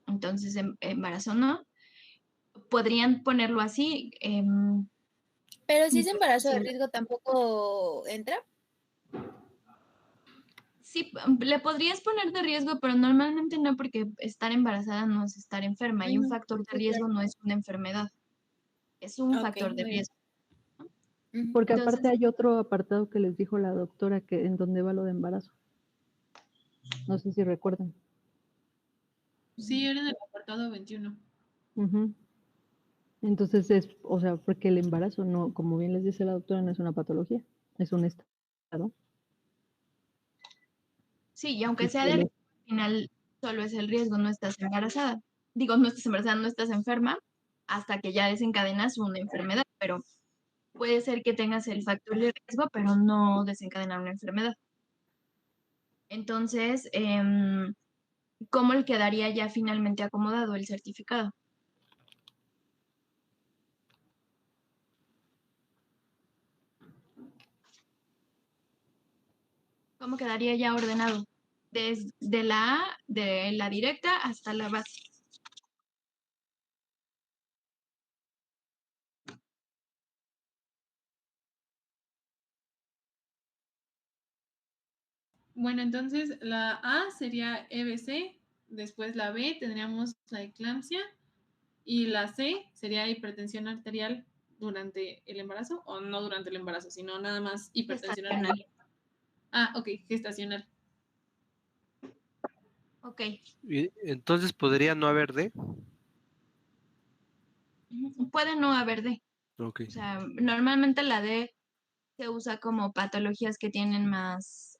Entonces, embarazo no. Podrían ponerlo así. Pero si es embarazo de sí, riesgo, ¿tampoco entra? Sí, le podrías poner de riesgo, pero normalmente no, porque estar embarazada no es estar enferma y un factor de Sí, riesgo claro. no es una enfermedad, es un Ok, factor de muy bien. riesgo. Porque Entonces, aparte hay otro apartado que les dijo la doctora que en donde va lo de embarazo. No sé si recuerdan. Sí, era en el apartado 21. Ujú. Entonces es, o sea, porque el embarazo no, como bien les dice la doctora, no es una patología, es un estado. sí, y aunque Y sea que de lo- riesgo, al final solo es el riesgo, no estás embarazada. Digo, no estás embarazada, no estás enferma hasta que ya desencadenas una enfermedad, pero puede ser que tengas el factor de riesgo, pero no desencadenar una enfermedad. Entonces, ¿cómo le quedaría ya finalmente acomodado el certificado? ¿Cómo quedaría ya ordenado? Desde la A, de la directa hasta la base. Bueno, entonces la A sería EBC, después la B tendríamos la eclampsia y la C sería hipertensión arterial durante el embarazo o no durante el embarazo, sino nada más hipertensión arterial. Ah, ok, gestacional. Ok. Y entonces podría no haber D. Puede no haber D. Ok. O sea, normalmente la D se usa como patologías que tienen más,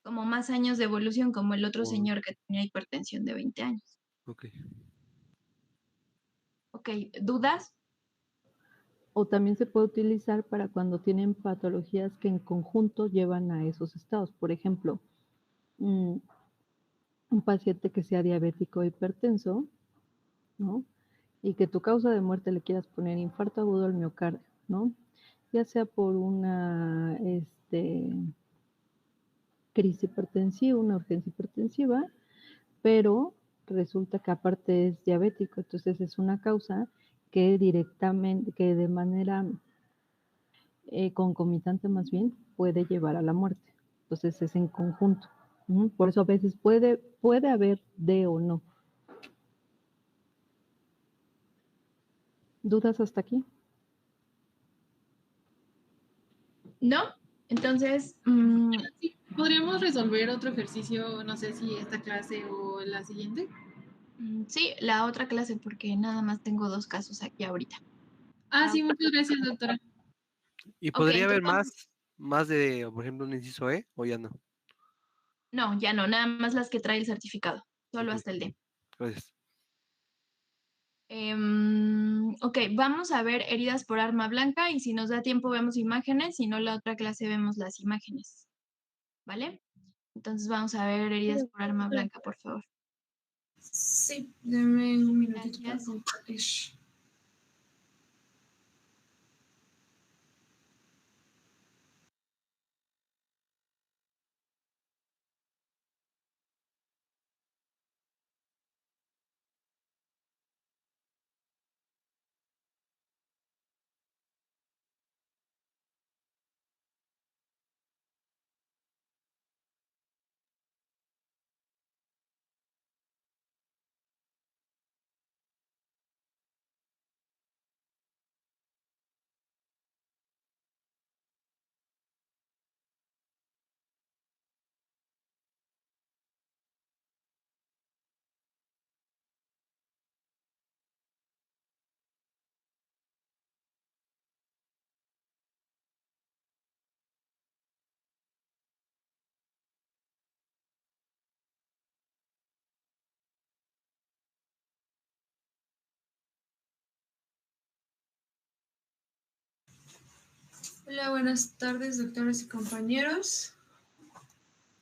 como más años de evolución, como el otro señor que tenía hipertensión de 20 años. Ok. Ok, ¿dudas? O también se puede utilizar para cuando tienen patologías que en conjunto llevan a esos estados. Por ejemplo, un paciente que sea diabético o hipertenso, ¿no? Y que tu causa de muerte le quieras poner infarto agudo al miocardio, ¿no? Ya sea por una crisis hipertensiva, una urgencia hipertensiva, pero resulta que aparte es diabético, entonces es una causa que directamente, que de manera concomitante más bien, puede llevar a la muerte. Entonces es en conjunto. Por eso a veces puede haber D o no. ¿Dudas hasta aquí? ¿No? Entonces, Sí, ¿podríamos resolver otro ejercicio, no sé si esta clase o la siguiente? Sí, la otra clase, porque nada más tengo 2 casos aquí ahorita. Ah, sí, muchas gracias, doctora. ¿Y Ok, podría haber entonces más de, por ejemplo, un inciso E o ya no? no, ya no, nada más las que trae el certificado, solo Ok. hasta el D. Gracias. Ok, vamos a ver heridas por arma blanca y si nos da tiempo vemos imágenes, si no la otra clase vemos las imágenes, ¿vale? Entonces vamos a ver heridas por arma blanca, por favor. Sí, deme un minutito para Gracias. compartir. Hola, buenas tardes, doctores y compañeros.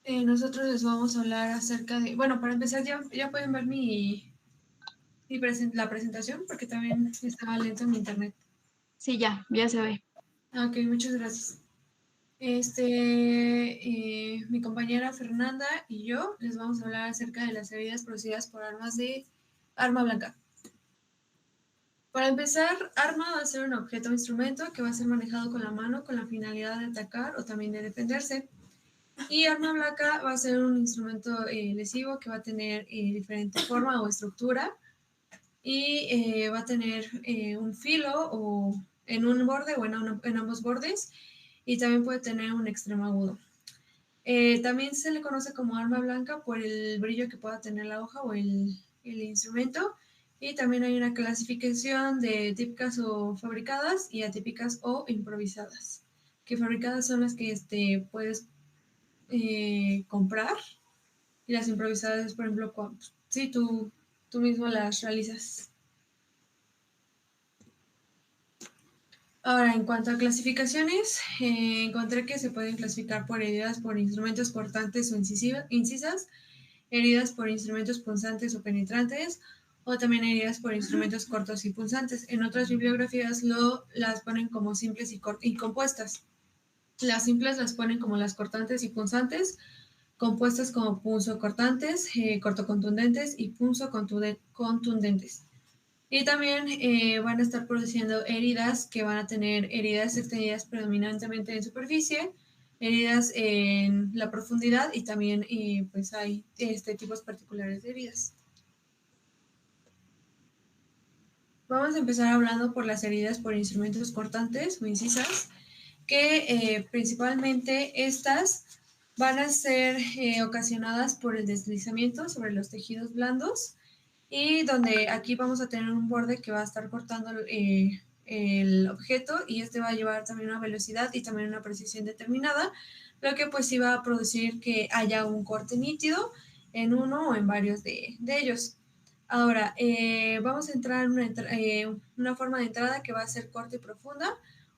Nosotros les vamos a hablar acerca de, bueno, para empezar ya pueden ver la presentación porque también estaba lento en mi internet. Sí, ya se ve. Ok, muchas gracias. Mi compañera Fernanda y yo les vamos a hablar acerca de las heridas producidas por arma blanca. Para empezar, arma va a ser un objeto o instrumento que va a ser manejado con la mano con la finalidad de atacar o también de defenderse. Y arma blanca va a ser un instrumento lesivo que va a tener diferente forma o estructura y va a tener un filo o en un borde o en ambos bordes, y también puede tener un extremo agudo. También se le conoce como arma blanca por el brillo que pueda tener la hoja o el instrumento, y también hay una clasificación de típicas o fabricadas y atípicas o improvisadas, que fabricadas son las que puedes comprar, y las improvisadas, por ejemplo, sí, tú mismo las realizas. Ahora, en cuanto a clasificaciones, encontré que se pueden clasificar por heridas por instrumentos cortantes o incisas, heridas por instrumentos punzantes o penetrantes, o también heridas por instrumentos cortos y punzantes. En otras bibliografías las ponen como simples y compuestas. Las simples las ponen como las cortantes y punzantes, compuestas como punzocortantes, cortocontundentes y punzocontundentes. Y también van a estar produciendo heridas que van a tener heridas extendidas predominantemente en superficie, heridas en la profundidad, y también pues hay tipos particulares de heridas. Vamos a empezar hablando por las heridas por instrumentos cortantes o incisas, que principalmente estas van a ser ocasionadas por el deslizamiento sobre los tejidos blandos, y donde aquí vamos a tener un borde que va a estar cortando el objeto, y este va a llevar también una velocidad y también una precisión determinada, lo que pues sí va a producir que haya un corte nítido en uno o en varios de ellos. Ahora, vamos a entrar en una forma de entrada que va a ser corta y profunda,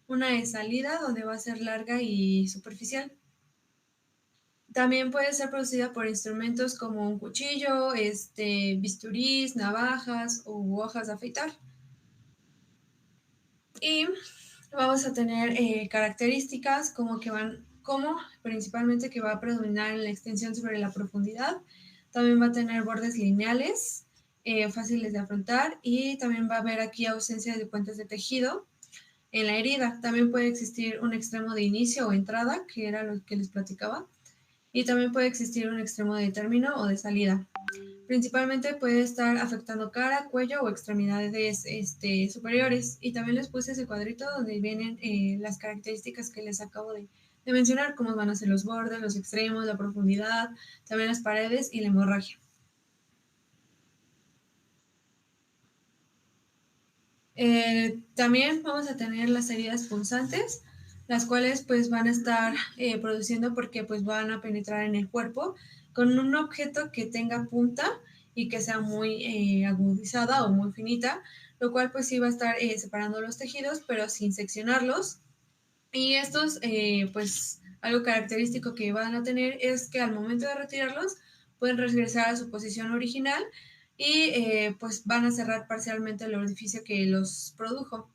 una de salida donde va a ser larga y superficial. También puede ser producida por instrumentos como un cuchillo, bisturís, navajas u hojas de afeitar. Y vamos a tener características como principalmente que va a predominar en la extensión sobre la profundidad. También va a tener bordes lineales, fáciles de afrontar, y también va a haber aquí ausencia de puentes de tejido en la herida. También puede existir un extremo de inicio o entrada, que era lo que les platicaba. Y también puede existir un extremo de término o de salida. Principalmente puede estar afectando cara, cuello o extremidades superiores. Y también les puse ese cuadrito donde vienen las características que les acabo de mencionar, cómo van a ser los bordes, los extremos, la profundidad, también las paredes y la hemorragia. También vamos a tener las heridas punzantes, las cuales pues van a estar produciendo porque pues van a penetrar en el cuerpo con un objeto que tenga punta y que sea muy agudizada o muy finita, lo cual pues sí va a estar separando los tejidos pero sin seccionarlos. Y estos pues algo característico que van a tener es que al momento de retirarlos pueden regresar a su posición original y pues van a cerrar parcialmente el orificio que los produjo.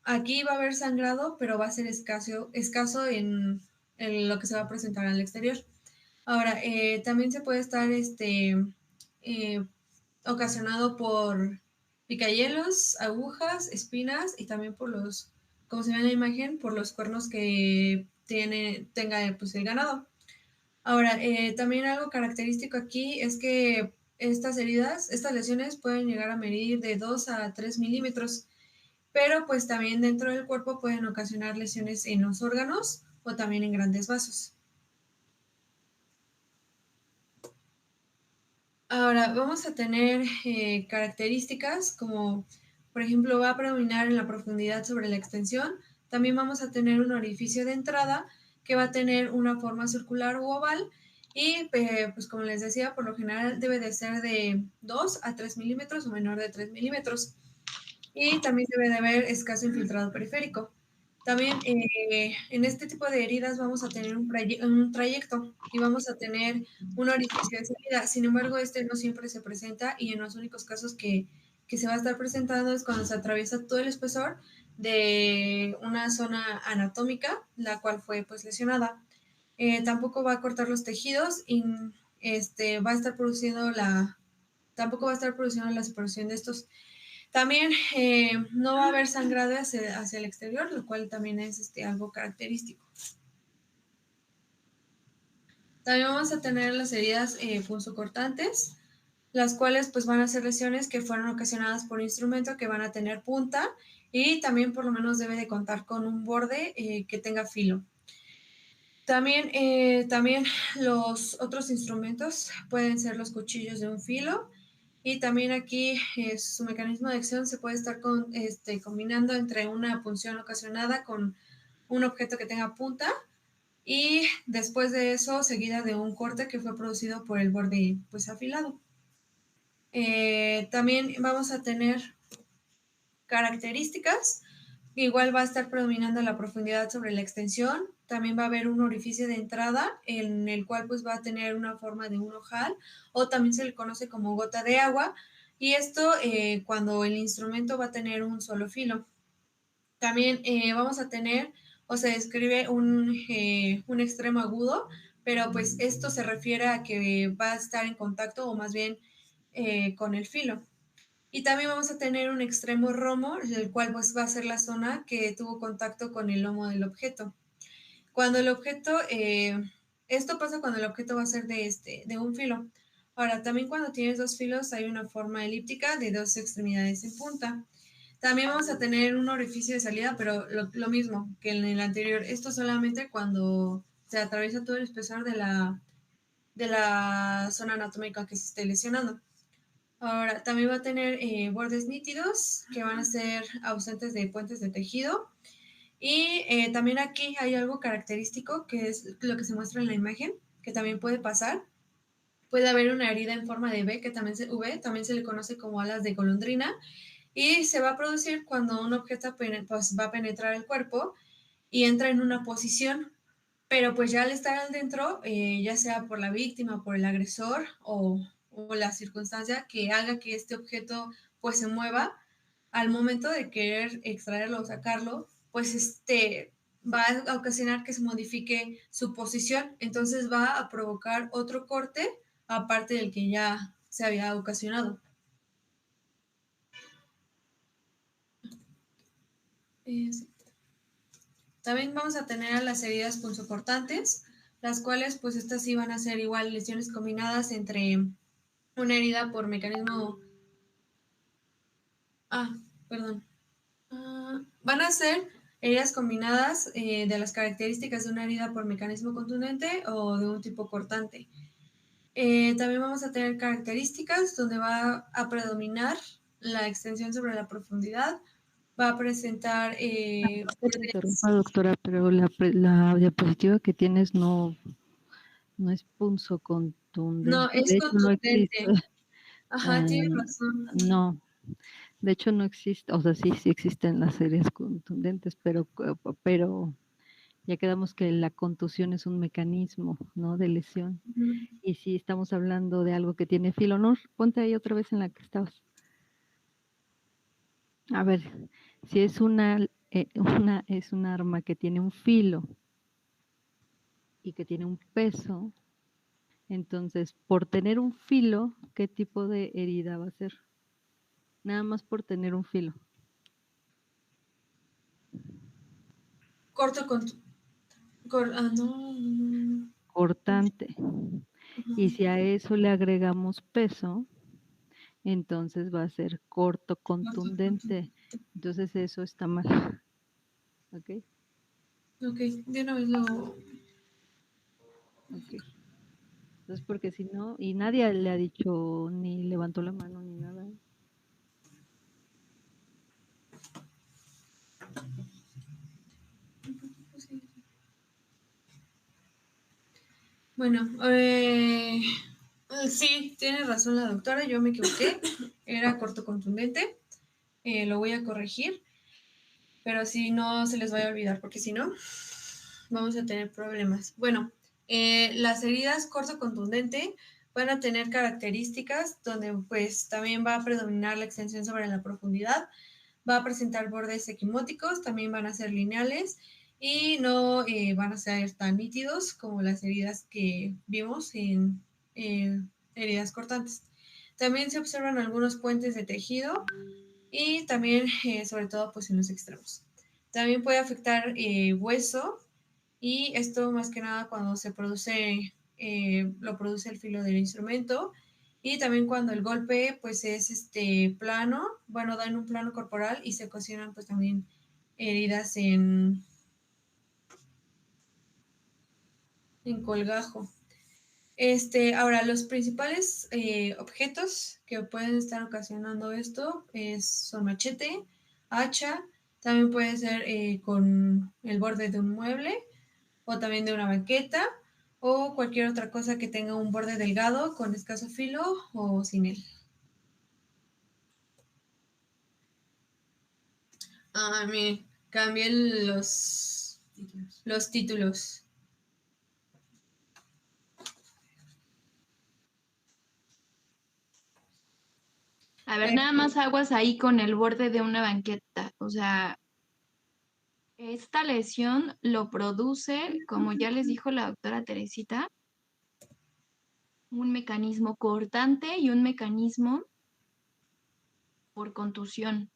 Aquí va a haber sangrado, pero va a ser escaso en lo que se va a presentar al exterior. Ahora, también se puede estar ocasionado por picayelos, agujas, espinas, y también por como se ve en la imagen, por los cuernos que tenga pues, el ganado. Ahora, también algo característico aquí es que estas lesiones pueden llegar a medir de 2 a 3 milímetros, pero pues también dentro del cuerpo pueden ocasionar lesiones en los órganos o también en grandes vasos. Ahora, vamos a tener características como, por ejemplo, va a predominar en la profundidad sobre la extensión. También vamos a tener un orificio de entrada que va a tener una forma circular u oval, y pues como les decía, por lo general debe de ser de 2 a 3 milímetros o menor de 3 milímetros. Y también debe de haber escaso infiltrado periférico. También en este tipo de heridas vamos a tener un trayecto y vamos a tener un orificio de salida. Sin embargo, no siempre se presenta, y en los únicos casos que se va a estar presentando es cuando se atraviesa todo el espesor de una zona anatómica, la cual fue pues lesionada. Tampoco va a cortar los tejidos y va a estar produciendo tampoco va a estar produciendo la separación de estos. También no va a haber sangrado hacia el exterior, lo cual también es algo característico. También vamos a tener las heridas punzocortantes, las cuales pues van a ser lesiones que fueron ocasionadas por instrumento que van a tener punta y también por lo menos debe de contar con un borde que tenga filo. También los otros instrumentos pueden ser los cuchillos de un filo y también aquí su mecanismo de acción se puede estar combinando entre una punción ocasionada con un objeto que tenga punta y después de eso seguida de un corte que fue producido por el borde pues afilado. También vamos a tener características. Igual va a estar predominando la profundidad sobre la extensión. También va a haber un orificio de entrada en el cual pues va a tener una forma de un ojal o también se le conoce como gota de agua. Y esto cuando el instrumento va a tener un solo filo. También vamos a tener o se describe un extremo agudo, pero pues esto se refiere a que va a estar en contacto o más bien con el filo. Y también vamos a tener un extremo romo, el cual pues va a ser la zona que tuvo contacto con el lomo del objeto. Cuando el objeto, esto pasa cuando el objeto va a ser de un filo. Ahora, también cuando tienes dos filos hay una forma elíptica de dos extremidades en punta. También vamos a tener un orificio de salida, pero lo mismo que en el anterior. Esto solamente cuando se atraviesa todo el espesor de la zona anatómica que se esté lesionando. Ahora, también va a tener bordes nítidos que van a ser ausentes de puentes de tejido. Y también aquí hay algo característico que es lo que se muestra en la imagen, que también puede pasar. Puede haber una herida en forma de V, que también se le conoce como alas de golondrina. Y se va a producir cuando un objeto pues, va a penetrar el cuerpo y entra en una posición. Pero pues ya al estar adentro, ya sea por la víctima, por el agresor o la circunstancia que haga que este objeto pues se mueva, al momento de querer extraerlo o sacarlo, pues va a ocasionar que se modifique su posición, entonces va a provocar otro corte aparte del que ya se había ocasionado. Sí. También vamos a tener las heridas punzocortantes, las cuales pues estas sí van a ser igual lesiones combinadas entre una herida por mecanismo... van a ser heridas combinadas de las características de una herida por mecanismo contundente o de un tipo cortante. También vamos a tener características donde va a predominar la extensión sobre la profundidad, va a presentar... doctora, pero la diapositiva que tienes no es punzocontundente. No, es contundente. Ajá, tienes razón. No, de hecho no existe, o sea, sí existen las heridas contundentes, pero ya quedamos que la contusión es un mecanismo, ¿no? De lesión. Y si estamos hablando de algo que tiene filo, ¿no? Ponte ahí otra vez en la que estabas. A ver, si es es un arma que tiene un filo y que tiene un peso, entonces, por tener un filo, ¿qué tipo de herida va a ser? Nada más por tener un filo. Cortante. Y si a eso le agregamos peso, entonces va a ser corto contundente. Entonces eso está mal. ¿Ok? Ok, de una vez lo... Ok. Entonces porque si no, y nadie le ha dicho, ni levantó la mano, ni nada. Bueno, sí, tiene razón la doctora, yo me equivoqué, era corto contundente, lo voy a corregir, pero si no se les vaya a olvidar, porque si no, vamos a tener problemas. Bueno, las heridas corto contundente van a tener características donde pues también va a predominar la extensión sobre la profundidad, va a presentar bordes equimóticos, también van a ser lineales y no van a ser tan nítidos como las heridas que vimos en heridas cortantes. También se observan algunos puentes de tejido y también, sobre todo, pues en los extremos. También puede afectar hueso y esto más que nada cuando se produce, lo produce el filo del instrumento y también cuando el golpe pues es plano, bueno, da en un plano corporal y se ocasionan pues también heridas en colgajo. Ahora, los principales objetos que pueden estar ocasionando esto son machete, hacha, también puede ser con el borde de un mueble o también de una banqueta o cualquier otra cosa que tenga un borde delgado con escaso filo o sin él. Miren, cambié los títulos. A ver, nada más aguas ahí con el borde de una banqueta. O sea, esta lesión lo produce, como ya les dijo la doctora Teresita, un mecanismo cortante y un mecanismo por contusión.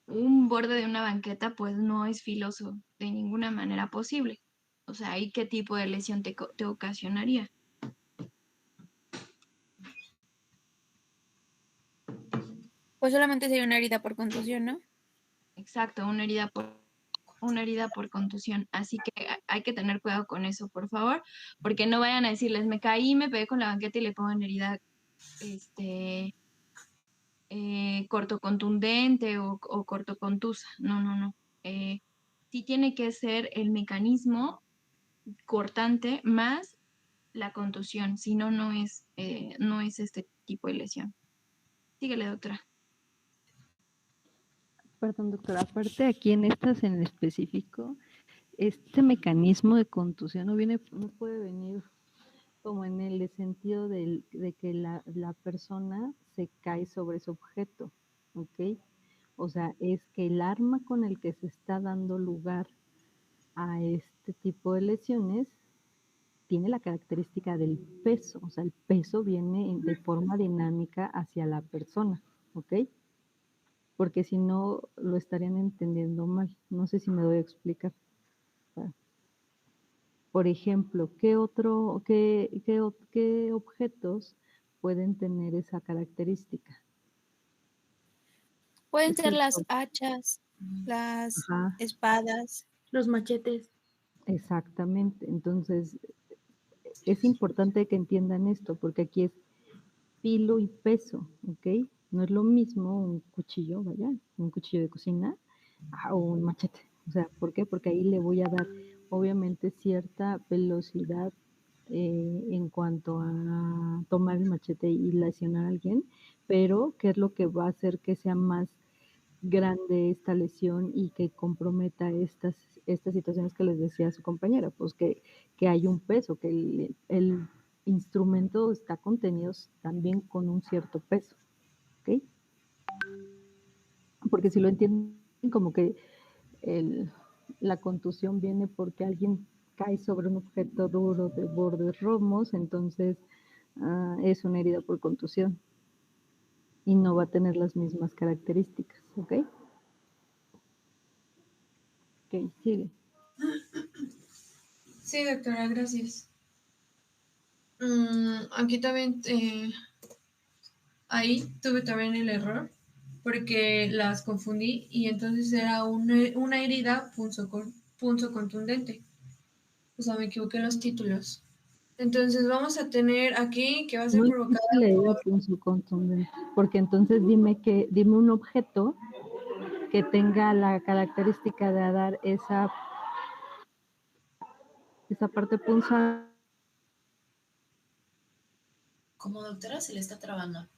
Un borde de una banqueta pues no es filoso de ninguna manera posible. O sea, ¿ahí qué tipo de lesión te ocasionaría? Pues solamente sería una herida por contusión, ¿no? Exacto, una herida por contusión. Así que hay que tener cuidado con eso, por favor, porque no vayan a decirles, me caí, me pegué con la banqueta y le pongo en herida cortocontundente o cortocontusa. No, no, no. Sí tiene que ser el mecanismo cortante más la contusión, si no, no es este tipo de lesión. Síguele, doctora. Perdón, doctora, aparte aquí en estas en específico, este mecanismo de contusión no puede venir como en el sentido de que la persona se cae sobre ese objeto, ¿ok? O sea, es que el arma con el que se está dando lugar a este tipo de lesiones tiene la característica del peso, o sea, el peso viene de forma dinámica hacia la persona, ¿ok? Porque si no, lo estarían entendiendo mal. No sé si me doy a explicar. Por ejemplo, ¿qué objetos pueden tener esa característica? Pueden ser las hachas, las espadas, los machetes. Exactamente. Entonces, es importante que entiendan esto, porque aquí es filo y peso, ¿ok? No es lo mismo un cuchillo, un cuchillo de cocina o un machete. O sea, ¿por qué? Porque ahí le voy a dar, obviamente, cierta velocidad en cuanto a tomar el machete y lesionar a alguien, pero ¿qué es lo que va a hacer que sea más grande esta lesión y que comprometa estas situaciones que les decía su compañera? Pues que hay un peso, que el instrumento está contenido también con un cierto peso, ¿ok? Porque si lo entienden como que la contusión viene porque alguien cae sobre un objeto duro de bordes romos, entonces es una herida por contusión y no va a tener las mismas características, ¿ok? Ok, sigue. Sí, doctora, gracias. Aquí también, ahí tuve también el error porque las confundí y entonces era una herida punzo contundente. O sea, me equivoqué en los títulos. Entonces vamos a tener aquí que va a ser provocada por... punzo contundente, porque entonces dime un objeto que tenga la característica de dar esa parte punzante. Como doctora se le está trabando.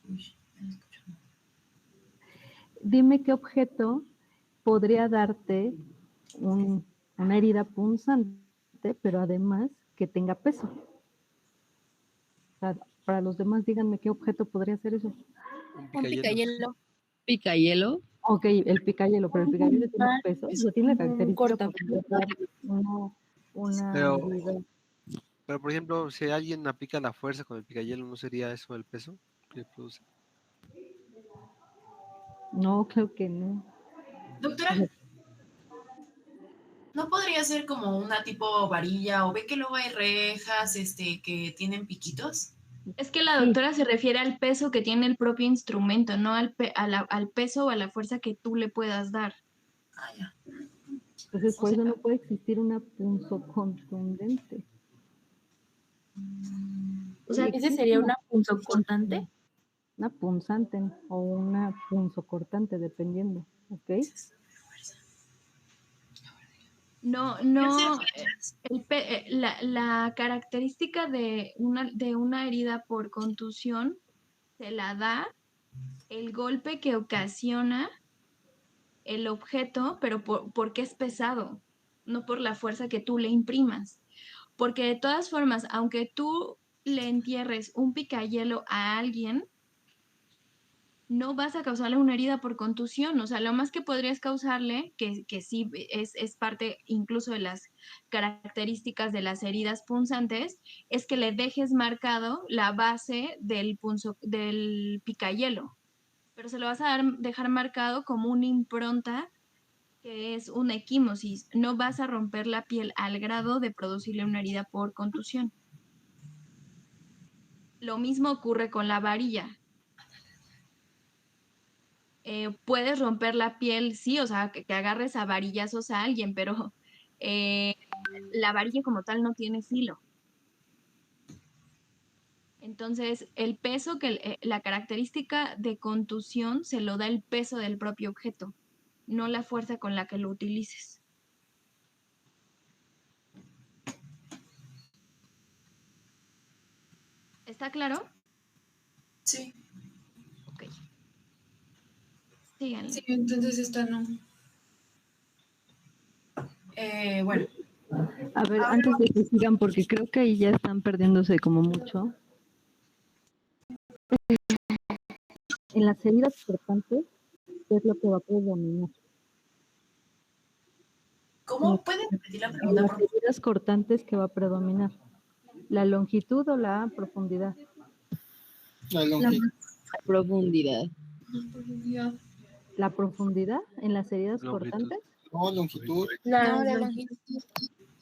Uy, no escucho nada. Dime qué objeto podría darte una herida punzante, pero además que tenga peso. sea, para los demás, díganme qué objeto podría ser eso. Un Un picayelo. picayelo. Picayelo. Ok, el picayelo, pero el picayelo tiene peso, o sea, tiene la característica corta. para dar una Pero, herida. pero, por ejemplo, si alguien aplica la fuerza con el picayelo, ¿no sería eso el peso que produce? No, creo que no. Doctora, ¿no podría ser como una tipo varilla? ¿O ve que luego hay rejas que tienen piquitos? Es que la Sí, doctora se refiere al peso que tiene el propio instrumento, no al peso o a la fuerza que tú le puedas dar. Ah, ya. entonces O por eso sea, no puede existir una punzocontundente. O sea, Sí, ¿Ese existe sería una una punzocortante? una punzante o una punzocortante, dependiendo, ¿ok? no, ¿puede hacer no, flechas? la característica de una herida por contusión se la da el golpe que ocasiona el objeto, pero porque es pesado, no por la fuerza que tú le imprimas. Porque de todas formas, aunque tú le entierres un picayelo a alguien, no vas a causarle una herida por contusión. O sea, lo más que podrías causarle, que sí es parte incluso de las características de las heridas punzantes, es que le dejes marcado la base del picayelo. Pero se lo vas a dejar marcado como una impronta que es una equimosis. No vas a romper la piel al grado de producirle una herida por contusión. Lo mismo ocurre con la varilla. Puedes romper la piel, sí, o sea, que agarres a varillazos a alguien, pero la varilla como tal no tiene filo. Entonces, el peso la característica de contusión se lo da el peso del propio objeto, no la fuerza con la que lo utilices. ¿Está claro? Sí, Ok. Síganle. sí, entonces esta no. Bueno, A ver, ahora antes de que sigan, porque creo que ahí ya están perdiéndose como mucho. En las heridas cortantes, ¿qué es lo que va a predominar? ¿cómo puede repetir la En pregunta, las por favor? heridas cortantes, ¿qué va a predominar? ¿La longitud o la profundidad? La longitud. Profundidad. ¿La profundidad en las heridas Longitud. cortantes? No, longitud. No, la longitud.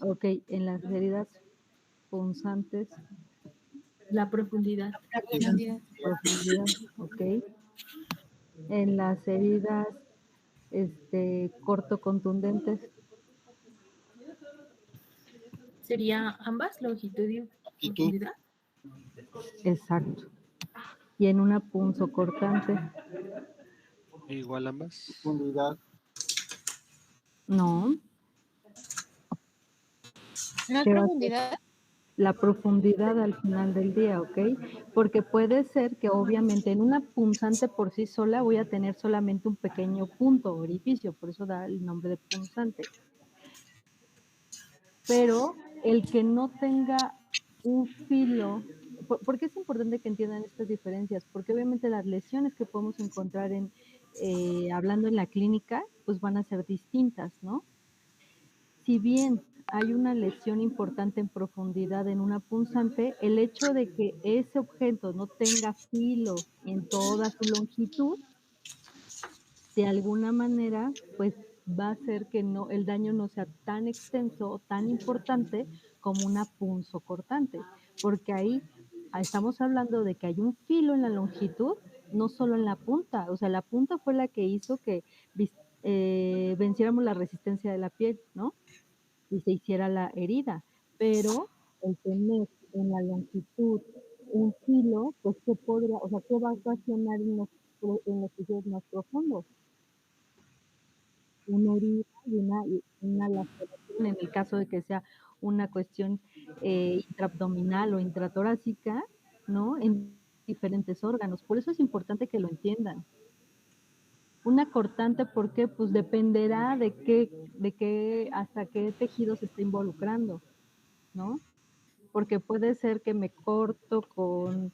Ok, en las heridas punzantes, La profundidad. la profundidad, ok. En las heridas cortocontundentes, ¿Sería ambas, longitud y Longitud. profundidad? exacto. Y en una punzocortante, Igual ambas. Profundidad. no. ¿No es ¿Qué va a ser? profundidad? La profundidad al final del día, ¿ok? Porque puede ser que obviamente en una punzante por sí sola voy a tener solamente un pequeño punto, orificio, por eso da el nombre de punzante. Pero el que no tenga un filo, ¿por qué es importante que entiendan estas diferencias? Porque obviamente las lesiones que podemos encontrar hablando en la clínica, pues van a ser distintas, ¿no? Si bien hay una lesión importante en profundidad en una punzante, el hecho de que ese objeto no tenga filo en toda su longitud, de alguna manera, pues va a hacer que el daño no sea tan extenso o tan importante como una punzocortante, porque ahí estamos hablando de que hay un filo en la longitud, no solo en la punta, o sea, la punta fue la que hizo que venciéramos la resistencia de la piel, ¿no? Y se hiciera la herida, pero el tener en la longitud un filo, pues ¿qué podría, o sea, qué va a ocasionar en los tejidos más profundos? Una herida y una laceración en el caso de que sea una cuestión intraabdominal o intratorácica, ¿no? En diferentes órganos. Por eso es importante que lo entiendan. Una cortante, ¿por qué? Pues dependerá hasta qué tejido se está involucrando, ¿no? porque puede ser que me corto con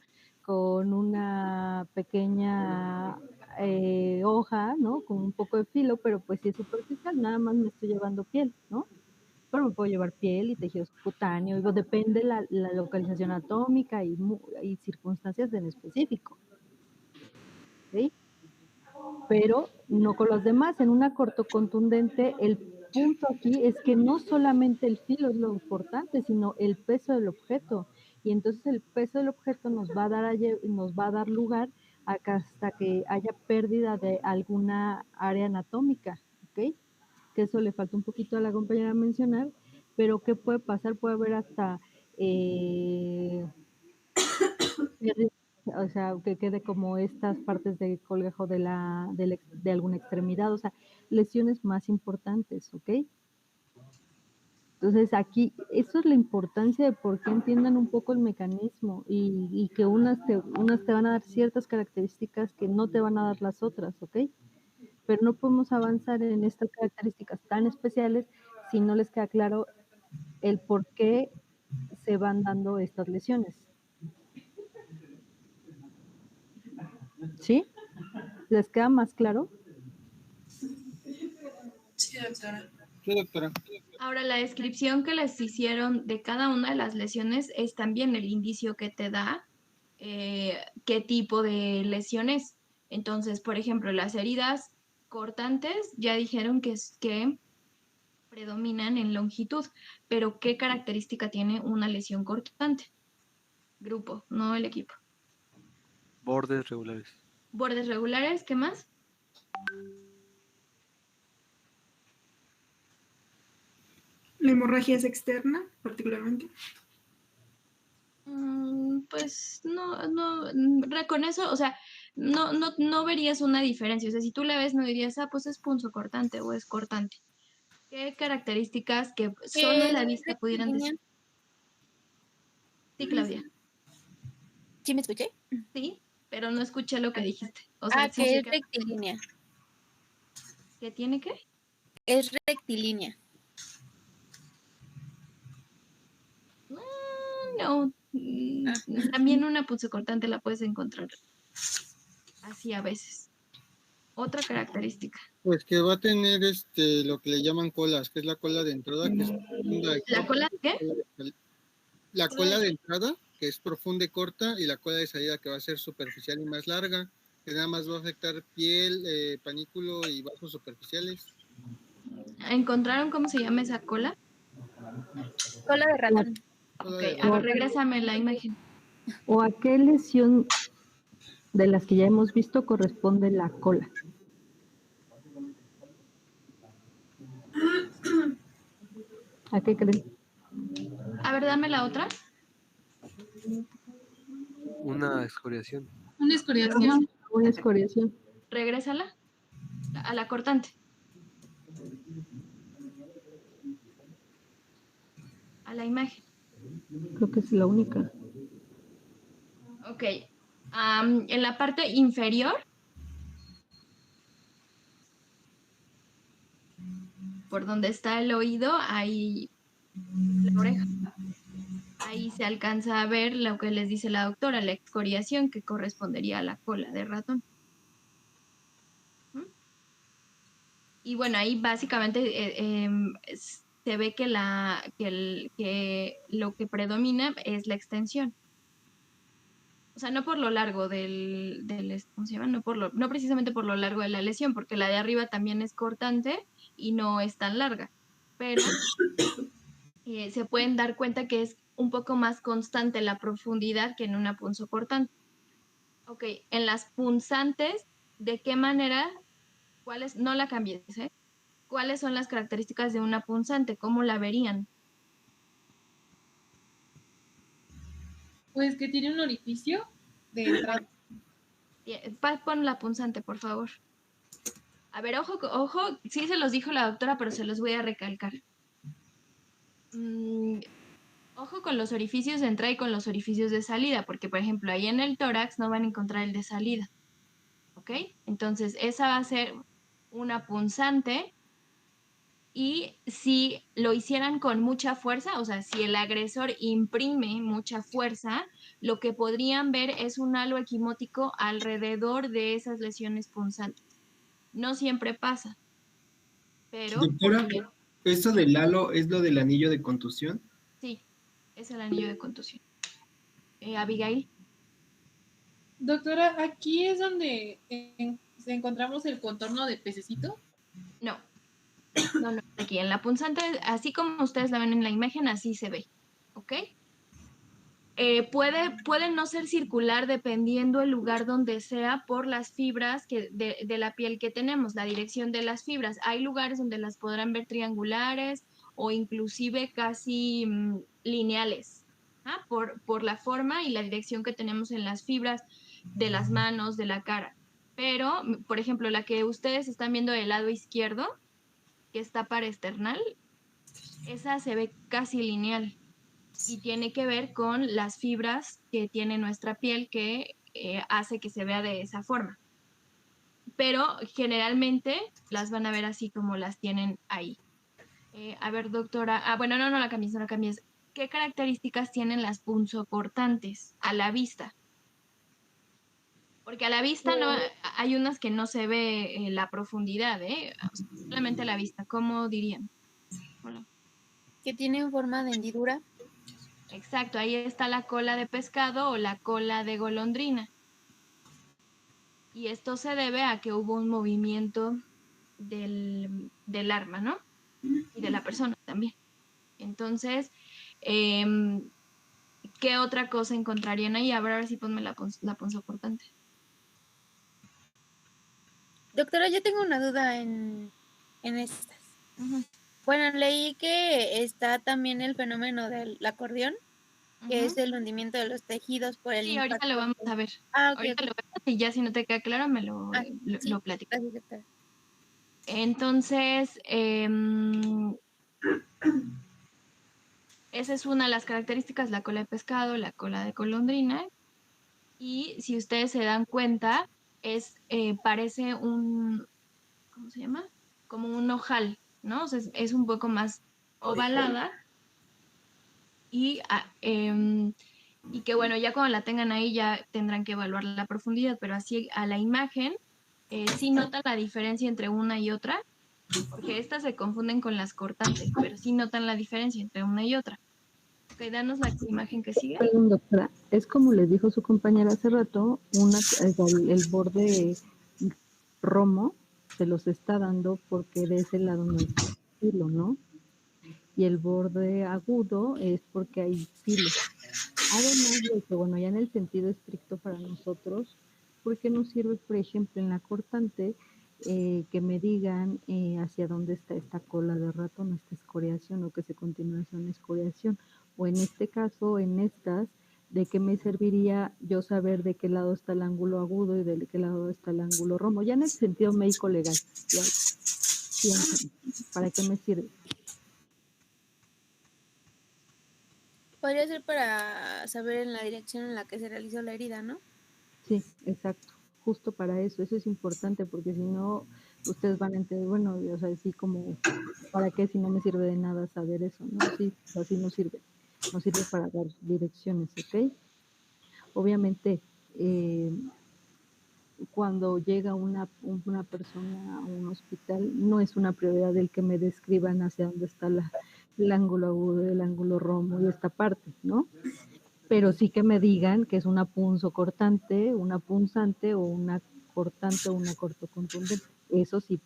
una pequeña hoja, ¿no? Con un poco de filo, pero pues sí es superficial, nada más me estoy llevando piel, ¿no? Pero me puedo llevar piel y tejido subcutáneo, digo, depende la localización atómica y circunstancias en específico, ¿sí? Pero no con los demás. En una cortocontundente, el punto aquí es que no solamente el filo es lo importante, sino el peso del objeto. Y entonces el peso del objeto nos va a dar lugar a que hasta que haya pérdida de alguna área anatómica, ¿ok? Que eso le falta un poquito a la compañera mencionar, pero ¿qué puede pasar? Puede haber hasta o sea, que quede como estas partes de colgajo de alguna extremidad, o sea, lesiones más importantes, ¿ok? Entonces aquí, eso es la importancia de por qué entiendan un poco el mecanismo y que unas te van a dar ciertas características que no te van a dar las otras, ¿ok? Pero no podemos avanzar en estas características tan especiales si no les queda claro el por qué se van dando estas lesiones. ¿Sí? ¿Les queda más claro? Sí, doctora. Sí, doctora. Ahora, la descripción que les hicieron de cada una de las lesiones es también el indicio que te da qué tipo de lesión es. Entonces, por ejemplo, las heridas cortantes ya dijeron que predominan en longitud, pero ¿qué característica tiene una lesión cortante? Grupo, no el equipo. Bordes regulares. Bordes regulares, ¿qué más? La hemorragia es externa, particularmente. Pues con eso, o sea, no verías una diferencia. O sea, si tú la ves, no dirías, pues es punzocortante o es cortante. ¿Qué características que solo la vista pudieran decir? Sí, Claudia. ¿Sí me escuché? Sí, pero no escuché lo que dijiste. O sea, sí, que es rectilínea. ¿Qué tiene qué? Es rectilínea. No. También una punzocortante la puedes encontrar así a veces. Otra característica. Pues que va a tener lo que le llaman colas, que es la cola de entrada, que es profunda. ¿La cola de qué? La cola de entrada, que es profunda y corta, y la cola de salida, que va a ser superficial y más larga, que nada más va a afectar piel, panículo y vasos superficiales. ¿Encontraron cómo se llama esa cola? Cola de ratón. Ok, a ver, regrésame la imagen. ¿O a qué lesión de las que ya hemos visto corresponde la cola? ¿A qué creen? A ver, dame la otra. Una excoriación. Una escoriación. Una escoriación. Regrésala a la cortante. A la imagen. Creo que es la única. Ok. En la parte inferior, por donde está el oído, hay la oreja. Ahí se alcanza a ver lo que les dice la doctora, la excoriación, que correspondería a la cola de ratón. Y bueno, ahí básicamente se ve que lo que predomina es la extensión. O sea, no por lo largo ¿cómo se llama? No precisamente por lo largo de la lesión, porque la de arriba también es cortante y no es tan larga. Pero se pueden dar cuenta que es un poco más constante la profundidad que en una punzocortante. Ok, en las punzantes, ¿de qué manera? ¿Cuáles? No la cambies, ¿eh? ¿Cuáles son las características de una punzante? ¿Cómo la verían? Pues que tiene un orificio de entrada. Pon la punzante, por favor. A ver, ojo, sí se los dijo la doctora, pero se los voy a recalcar. Ojo con los orificios de entrada y con los orificios de salida, porque por ejemplo ahí en el tórax no van a encontrar el de salida. ¿Ok? Entonces esa va a ser una punzante Y si lo hicieran con mucha fuerza, o sea, si el agresor imprime mucha fuerza, lo que podrían ver es un halo equimótico alrededor de esas lesiones punzantes. No siempre pasa, pero Doctora, ¿eso del halo es lo del anillo de contusión? sí, es el anillo de contusión. Abigail. Doctora, aquí es donde encontramos el contorno de pececito. No, aquí en la punzante, así como ustedes la ven en la imagen, así se ve, ¿ok? Puede no ser circular dependiendo el lugar donde sea por las fibras de la piel que tenemos, la dirección de las fibras. Hay lugares donde las podrán ver triangulares o inclusive casi lineales, por la forma y la dirección que tenemos en las fibras de las manos, de la cara. Pero, por ejemplo, la que ustedes están viendo del lado izquierdo, que está parasternal, esa se ve casi lineal y tiene que ver con las fibras que tiene nuestra piel que hace que se vea de esa forma. Pero generalmente las van a ver así como las tienen ahí. A ver, doctora. Bueno, no la cambies. ¿Qué características tienen las punzocortantes a la vista? Porque a la vista no, hay unas que no se ve la profundidad, solamente a la vista. ¿Cómo dirían? Hola. Que tienen forma de hendidura. Exacto, ahí está la cola de pescado o la cola de golondrina. Y esto se debe a que hubo un movimiento del arma, ¿no? Y de la persona también. Entonces, ¿qué otra cosa encontrarían ahí? A ver si ponme la punzocortante. Doctora, yo tengo una duda en estas. Bueno, leí que está también el fenómeno del acordeón, que es el hundimiento de los tejidos por el impacto. Ahorita lo vamos a ver. Ahorita lo vemos y ya si no te queda claro me lo platico. Gracias, doctora. Entonces, esa es una de las características, la cola de pescado, la cola de golondrina. Y si ustedes se dan cuenta, parece un, ¿cómo se llama? Como un ojal, ¿no? O sea, es un poco más ovalada. Y que bueno, ya cuando la tengan ahí ya tendrán que evaluar la profundidad, pero así a la imagen sí notan la diferencia entre una y otra, porque estas se confunden con las cortantes, pero sí notan la diferencia entre una y otra. Ok, danos la imagen que sigue. Perdón, doctora, es como les dijo su compañera hace rato, el borde romo se los está dando porque de ese lado no hay filo, ¿no? Y el borde agudo es porque hay filo. Además de que, bueno, ya en el sentido estricto para nosotros, ¿por qué nos sirve, por ejemplo, en la cortante, que me digan hacia dónde está esta cola de ratón, esta escoriación, o que se continúa hacia una escoriación? O en este caso, en estas, ¿de qué me serviría yo saber de qué lado está el ángulo agudo y de qué lado está el ángulo romo? Ya en el sentido médico legal, ¿para qué me sirve? Podría ser para saber en la dirección en la que se realizó la herida, ¿no? Sí, exacto, justo para eso es importante, porque si no, ustedes van a entender, bueno, o sea, así como, ¿para qué si no me sirve de nada saber eso? ¿No? Sí, así no sirve para dar direcciones, ¿ok? Obviamente, cuando llega una persona a un hospital, no es una prioridad el que me describan hacia dónde está el ángulo agudo, el ángulo romo y esta parte, ¿no? Pero sí que me digan que es una punzocortante, una punzante o una cortante o una cortocontundente. Eso sí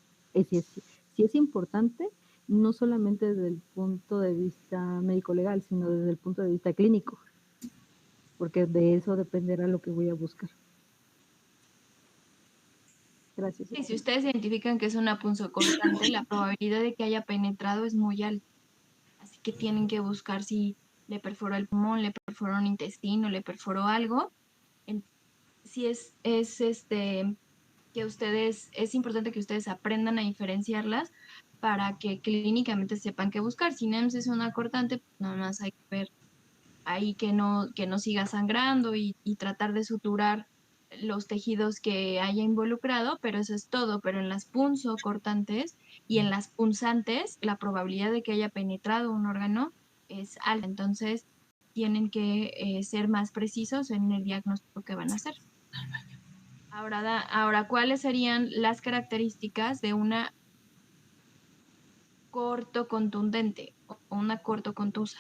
es importante, no solamente desde el punto de vista médico-legal, sino desde el punto de vista clínico, porque de eso dependerá lo que voy a buscar. Gracias. Sí, si ustedes identifican que es una punzocortante, la probabilidad de que haya penetrado es muy alta. Así que tienen que buscar si le perforó el pulmón, le perforó un intestino, le perforó algo. Si es importante que ustedes aprendan a diferenciarlas para que clínicamente sepan qué buscar. Si NEMS es una cortante, pues nada más hay que ver ahí que no siga sangrando y tratar de suturar los tejidos que haya involucrado, pero eso es todo. Pero en las punzocortantes y en las punzantes la probabilidad de que haya penetrado un órgano es alta. Entonces tienen que ser más precisos en el diagnóstico que van a hacer. Ahora, ¿cuáles serían las características de una cortocontundente o una cortocontusa?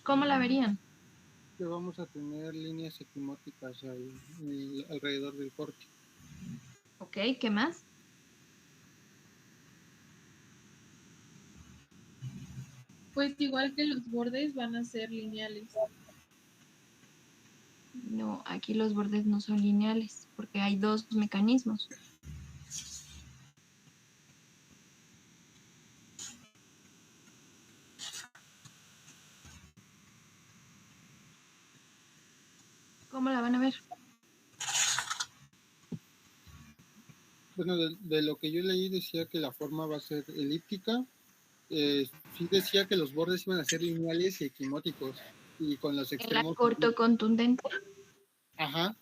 ¿Cómo la verían? Que vamos a tener líneas equimóticas alrededor del corte. Ok, ¿qué más? Pues igual que los bordes van a ser lineales. No, aquí los bordes no son lineales porque hay dos mecanismos. ¿Cómo la van a ver? Bueno, de lo que yo leí decía que la forma va a ser elíptica. Sí decía que los bordes iban a ser lineales y equimóticos. Y con los En la extremos. cortocontundente. Ajá.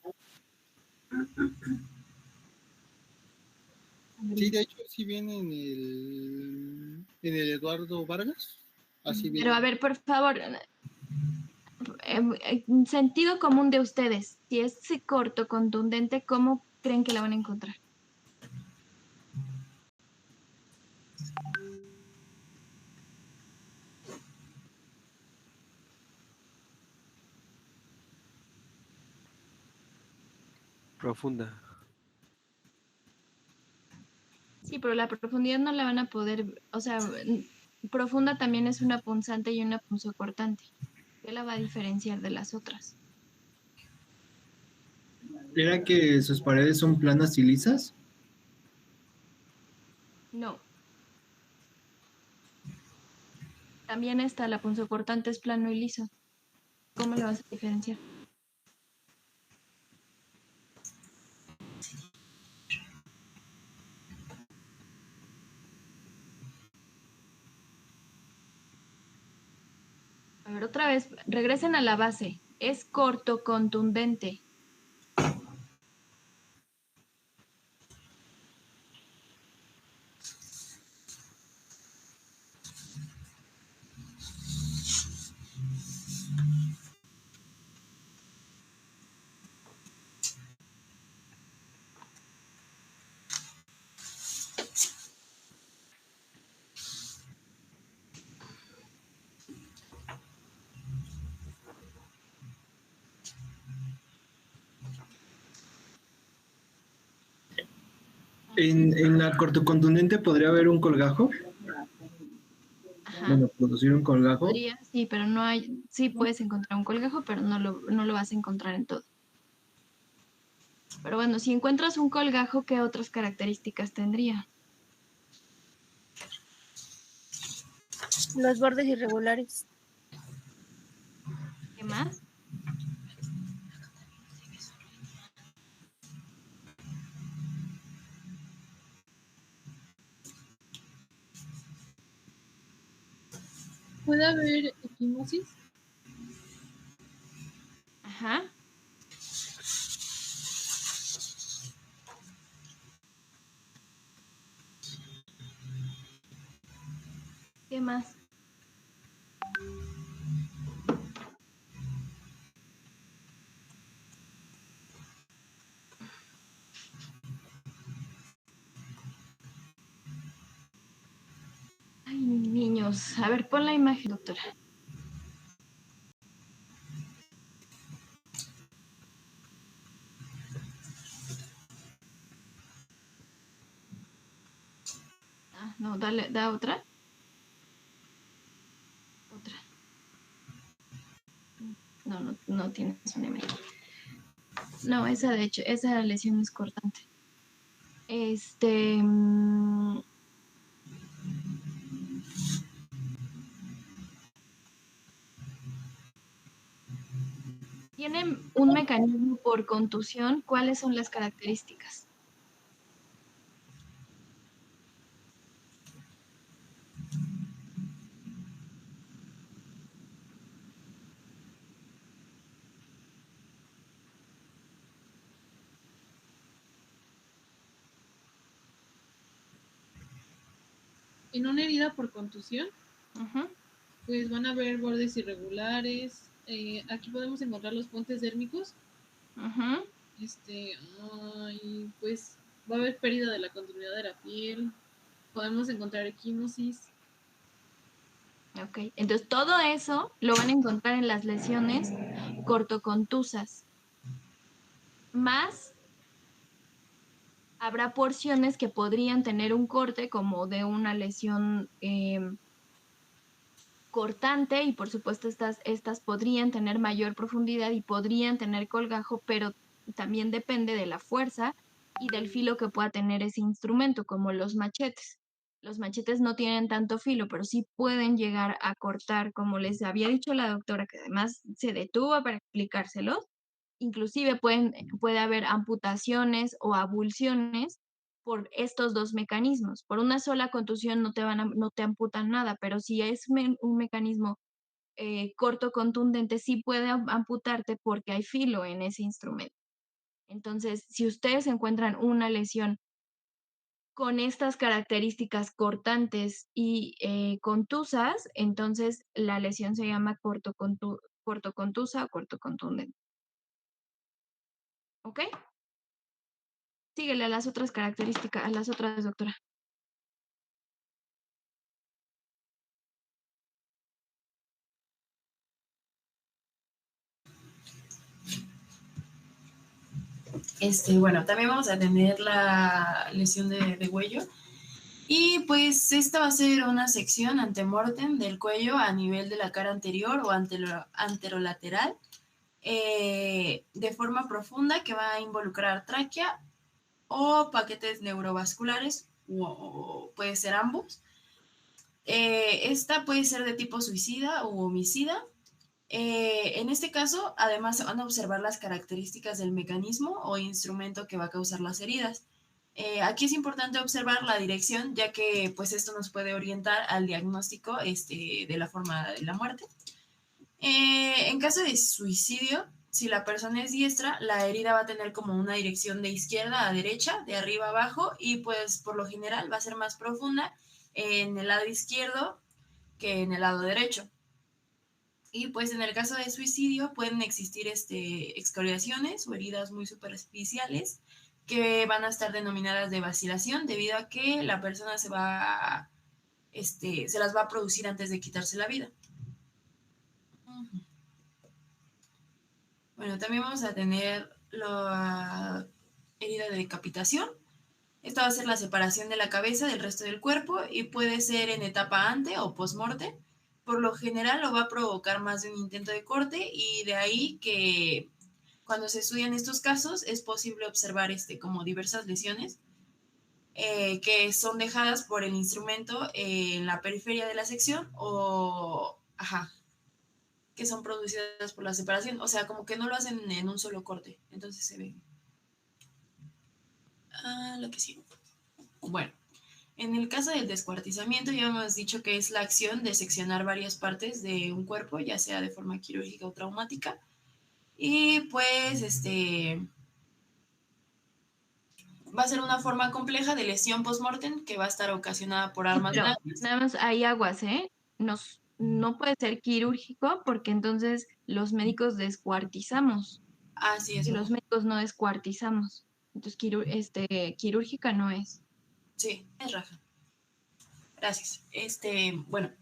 Sí, de hecho, sí viene en el Eduardo Vargas. Así viene. Pero a ver, por favor, sentido común de ustedes. Si es cortocontundente, ¿cómo creen que la van a encontrar? Profunda. Sí, pero la profundidad no la van a poder, o sea, profunda también es una punzante y una punzocortante. ¿Qué la va a diferenciar de las otras? ¿Era que sus paredes son planas y lisas? No. También está la punzocortante es plano y liso. ¿Cómo la vas a diferenciar? A ver, otra vez, regresen a la base. Es cortocontundente. En la cortocontundente podría haber un colgajo. Ajá. Bueno, producir un colgajo. Podría, sí, pero no hay, sí puedes encontrar un colgajo, pero no lo vas a encontrar en todo. Pero bueno, si encuentras un colgajo, ¿qué otras características tendría? Los bordes irregulares. ¿Qué más? ¿Puede haber equimosis? Ajá. ¿Qué más? Ay, niños. A ver, pon la imagen, doctora. Ah, no, dale, da otra. Otra. No tienes una imagen. No, esa de hecho, esa lesión es cortante. Tienen un mecanismo por contusión. ¿Cuáles son las características? en una herida por contusión, pues van a haber bordes irregulares. Aquí podemos encontrar los puentes dérmicos. Y pues va a haber pérdida de la continuidad de la piel. Podemos encontrar equimosis. Ok, entonces todo eso lo van a encontrar en las lesiones cortocontusas. Más habrá porciones que podrían tener un corte como de una lesión cortante, y por supuesto estas podrían tener mayor profundidad y podrían tener colgajo, pero también depende de la fuerza y del filo que pueda tener ese instrumento, como los machetes. Los machetes no tienen tanto filo, pero sí pueden llegar a cortar, como les había dicho la doctora, que además se detuvo para explicárselos. Inclusive puede haber amputaciones o abulsiones por estos dos mecanismos. Por una sola contusión no te amputan nada, pero si es un mecanismo corto contundente, sí puede amputarte porque hay filo en ese instrumento. Entonces, si ustedes encuentran una lesión con estas características cortantes y contusas, entonces la lesión se llama cortocontusa o cortocontundente. ¿Ok? Síguele a las otras características, a las otras, doctora. Bueno, también vamos a tener la lesión de cuello. Y pues esta va a ser una sección antemortem del cuello a nivel de la cara anterior o anterolateral, de forma profunda, que va a involucrar tráquea o paquetes neurovasculares, o puede ser ambos. Esta puede ser de tipo suicida u homicida. En este caso, además, se van a observar las características del mecanismo o instrumento que va a causar las heridas. Aquí es importante observar la dirección, ya que pues esto nos puede orientar al diagnóstico de la forma de la muerte. En caso de suicidio, si la persona es diestra, la herida va a tener como una dirección de izquierda a derecha, de arriba a abajo, y pues por lo general va a ser más profunda en el lado izquierdo que en el lado derecho. Y pues en el caso de suicidio pueden existir excoriaciones o heridas muy superficiales que van a estar denominadas de vacilación, debido a que la persona se las va a producir antes de quitarse la vida. Bueno, también vamos a tener la herida de decapitación. Esta va a ser la separación de la cabeza del resto del cuerpo y puede ser en etapa ante o post-morte. Por lo general lo va a provocar más de un intento de corte, y de ahí que cuando se estudian estos casos es posible observar como diversas lesiones que son dejadas por el instrumento en la periferia de la sección que son producidas por la separación. O sea, como que no lo hacen en un solo corte. Entonces se ve. Lo que sí. Bueno, en el caso del descuartizamiento ya hemos dicho que es la acción de seccionar varias partes de un cuerpo, ya sea de forma quirúrgica o traumática. Y pues va a ser una forma compleja de lesión post-mortem que va a estar ocasionada por armas blancas. Nada más hay aguas, ¿eh? No puede ser quirúrgico porque entonces los médicos descuartizamos. Así es. Y los médicos no descuartizamos. Entonces quirúrgica no es. Sí, es razón. Gracias. Bueno,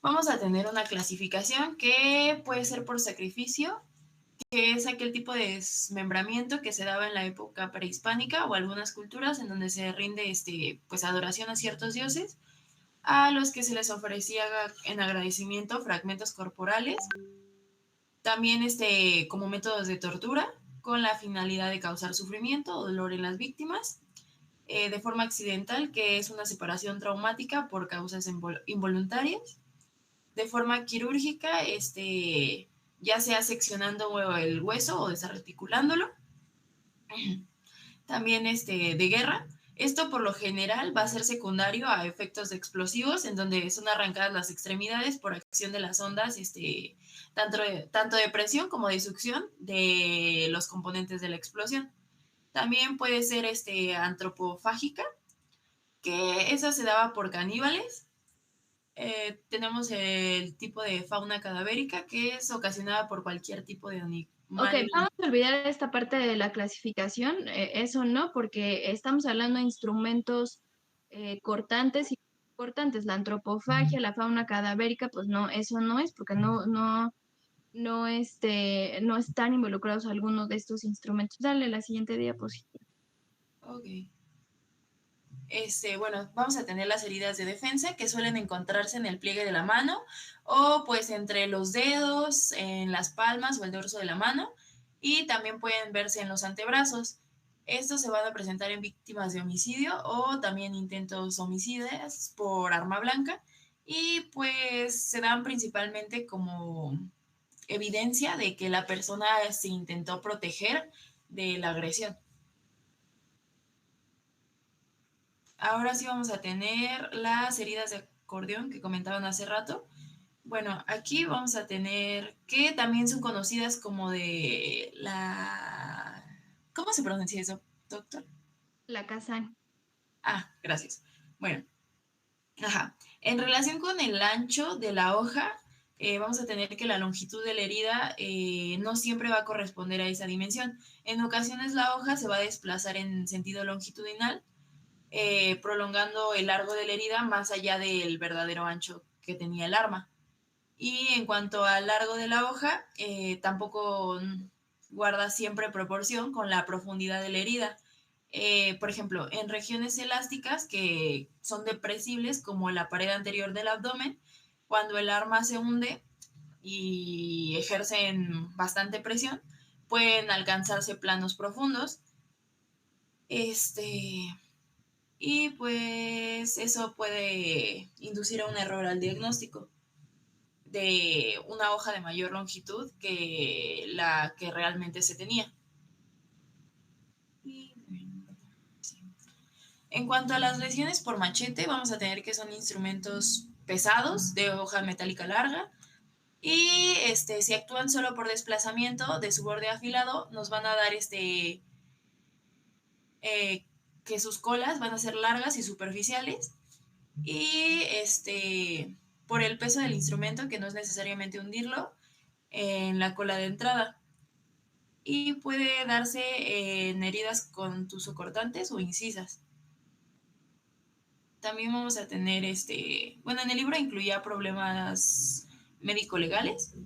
vamos a tener una clasificación que puede ser por sacrificio, que es aquel tipo de desmembramiento que se daba en la época prehispánica o algunas culturas en donde se rinde pues adoración a ciertos dioses, a los que se les ofrecía en agradecimiento fragmentos corporales, también como métodos de tortura con la finalidad de causar sufrimiento o dolor en las víctimas, de forma accidental, que es una separación traumática por causas involuntarias, de forma quirúrgica, ya sea seccionando el hueso o desarticulándolo. También de guerra. Esto por lo general va a ser secundario a efectos explosivos, en donde son arrancadas las extremidades por acción de las ondas, tanto de presión como de succión de los componentes de la explosión. También puede ser antropofágica, que esa se daba por caníbales. Tenemos el tipo de fauna cadavérica, que es ocasionada por cualquier tipo de animal. Ok, vamos a olvidar esta parte de la clasificación, eso no, porque estamos hablando de instrumentos cortantes y cortantes. La antropofagia, la fauna cadavérica, pues no, eso no es, porque no están involucrados algunos de estos instrumentos. Dale la siguiente diapositiva. Ok. Bueno, vamos a tener las heridas de defensa que suelen encontrarse en el pliegue de la mano o pues entre los dedos, en las palmas o el dorso de la mano, y también pueden verse en los antebrazos. Estos se van a presentar en víctimas de homicidio o también intentos homicidas por arma blanca, y pues se dan principalmente como evidencia de que la persona se intentó proteger de la agresión. Ahora sí vamos a tener las heridas de acordeón que comentaban hace rato. Bueno, aquí vamos a tener que también son conocidas como de la... ¿Cómo se pronuncia eso, doctor? La Kazan. Ah, gracias. Bueno, ajá. En relación con el ancho de la hoja, vamos a tener que la longitud de la herida no siempre va a corresponder a esa dimensión. En ocasiones la hoja se va a desplazar en sentido longitudinal, prolongando el largo de la herida más allá del verdadero ancho que tenía el arma. Y en cuanto al largo de la hoja, tampoco guarda siempre proporción con la profundidad de la herida. Por ejemplo, en regiones elásticas que son depresibles, como la pared anterior del abdomen, cuando el arma se hunde y ejercen bastante presión, pueden alcanzarse planos profundos. Y pues eso puede inducir a un error al diagnóstico de una hoja de mayor longitud que la que realmente se tenía. En cuanto a las lesiones por machete, vamos a tener que son instrumentos pesados de hoja metálica larga, y si actúan solo por desplazamiento de su borde afilado, nos van a dar que sus colas van a ser largas y superficiales, y por el peso del instrumento, que no es necesariamente hundirlo en la cola de entrada, y puede darse en heridas contusocortantes o incisas. También vamos a tener bueno, en el libro incluía problemas médico-legales,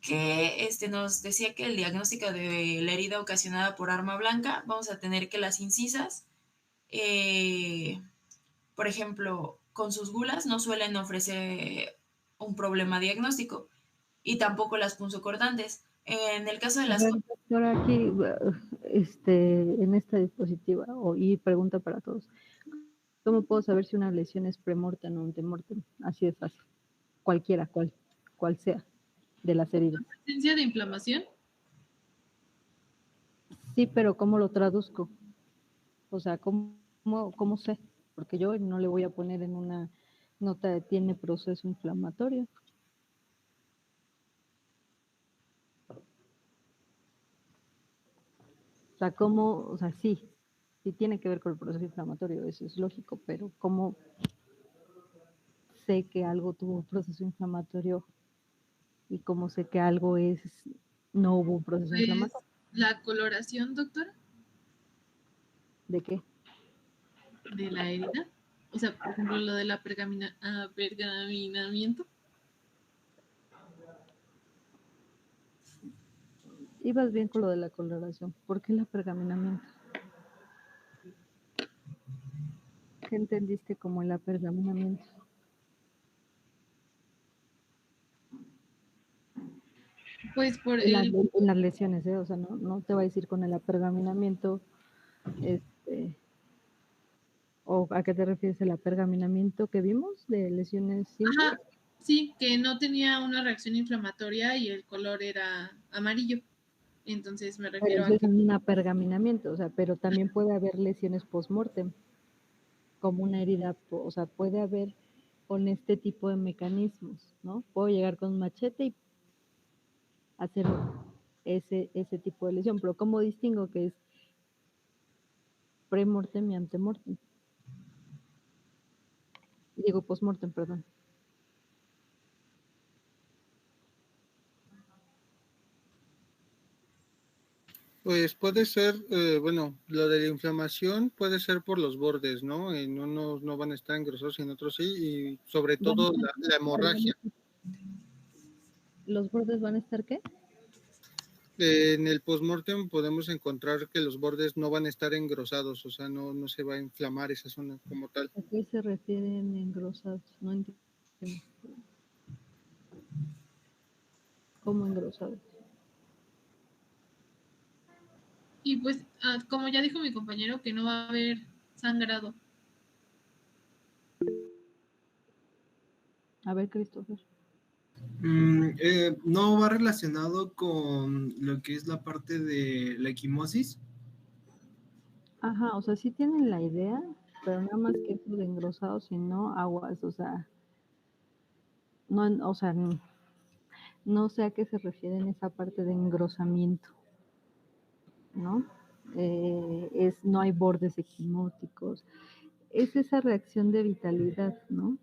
que nos decía que el diagnóstico de la herida ocasionada por arma blanca, vamos a tener que las incisas, por ejemplo, con sus gulas no suelen ofrecer un problema diagnóstico, y tampoco las punzocortantes. En el caso de las... Doctora, aquí, en esta diapositiva, y pregunta para todos, ¿cómo puedo saber si una lesión es premortem o antemortem? Así de fácil. Cualquiera, cual sea, de las heridas. ¿Presencia de inflamación? Sí, pero ¿cómo lo traduzco? O sea, ¿cómo sé? Porque yo no le voy a poner en una nota de tiene proceso inflamatorio. O sea, ¿cómo? O sea, sí tiene que ver con el proceso inflamatorio, eso es lógico, pero ¿cómo sé que algo tuvo un proceso inflamatorio y cómo sé que algo no hubo un proceso inflamatorio? ¿La coloración, doctora? ¿De qué? ¿De la herida? O sea, por ejemplo, lo de la pergaminamiento. Ibas bien con lo de la coloración. ¿Por qué el apergaminamiento? ¿Qué entendiste como el apergaminamiento? Pues por en las lesiones, o sea, no te va a decir con el apergaminamiento, ¿o a qué te refieres el apergaminamiento que vimos de lesiones simples? Ajá, sí, que no tenía una reacción inflamatoria y el color era amarillo. Entonces me refiero a que... es un apergaminamiento, o sea, pero también puede haber lesiones post-mortem, como una herida, o sea, puede haber con este tipo de mecanismos, ¿no? Puedo llegar con un machete y hacer ese tipo de lesión, pero ¿cómo distingo que es premortem y antemortem? Digo, postmortem, perdón. Pues puede ser, bueno, lo de la inflamación puede ser por los bordes, ¿no? En unos no van a estar engrosados y en otros sí, y sobre todo la hemorragia. ¿Los bordes van a estar qué? En el postmortem podemos encontrar que los bordes no van a estar engrosados, o sea, no se va a inflamar esa zona como tal. ¿A qué se refieren engrosados? No entiendo. ¿Cómo engrosados? Y pues, como ya dijo mi compañero, que no va a haber sangrado. A ver, Christopher. ¿No va relacionado con lo que es la parte de la equimosis? Ajá, o sea, sí tienen la idea, pero nada más que eso de engrosado, si no, aguas, o sea, no, o sea, no sé a qué se refieren esa parte de engrosamiento, ¿no? No hay bordes equimóticos, es esa reacción de vitalidad, ¿no?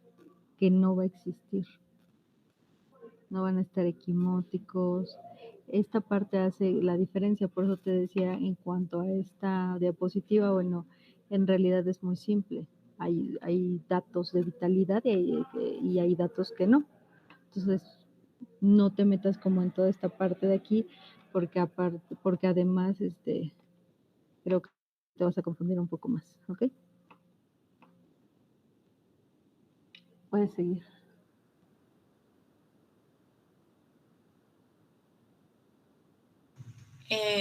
Que no va a existir, no van a estar equimóticos. Esta parte hace la diferencia, por eso te decía en cuanto a esta diapositiva, bueno, en realidad es muy simple. Hay datos de vitalidad y hay datos que no. Entonces, no te metas como en toda esta parte de aquí, porque además, creo que te vas a confundir un poco más, ¿ok? Puedes seguir.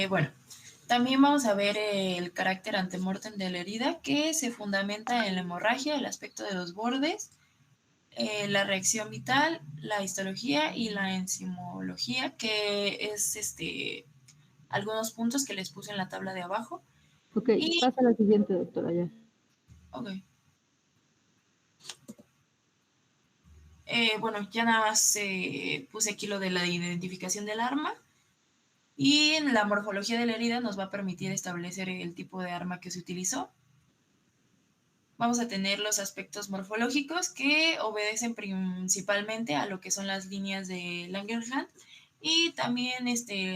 Bueno, también vamos a ver el carácter antemortem de la herida, que se fundamenta en la hemorragia, el aspecto de los bordes, la reacción vital, la histología y la enzimología, que es algunos puntos que les puse en la tabla de abajo. Ok, pasa a la siguiente, doctora, ya. Ok. Bueno, ya nada más puse aquí lo de la identificación del arma. Y en la morfología de la herida nos va a permitir establecer el tipo de arma que se utilizó. Vamos a tener los aspectos morfológicos que obedecen principalmente a lo que son las líneas de Langerhans y también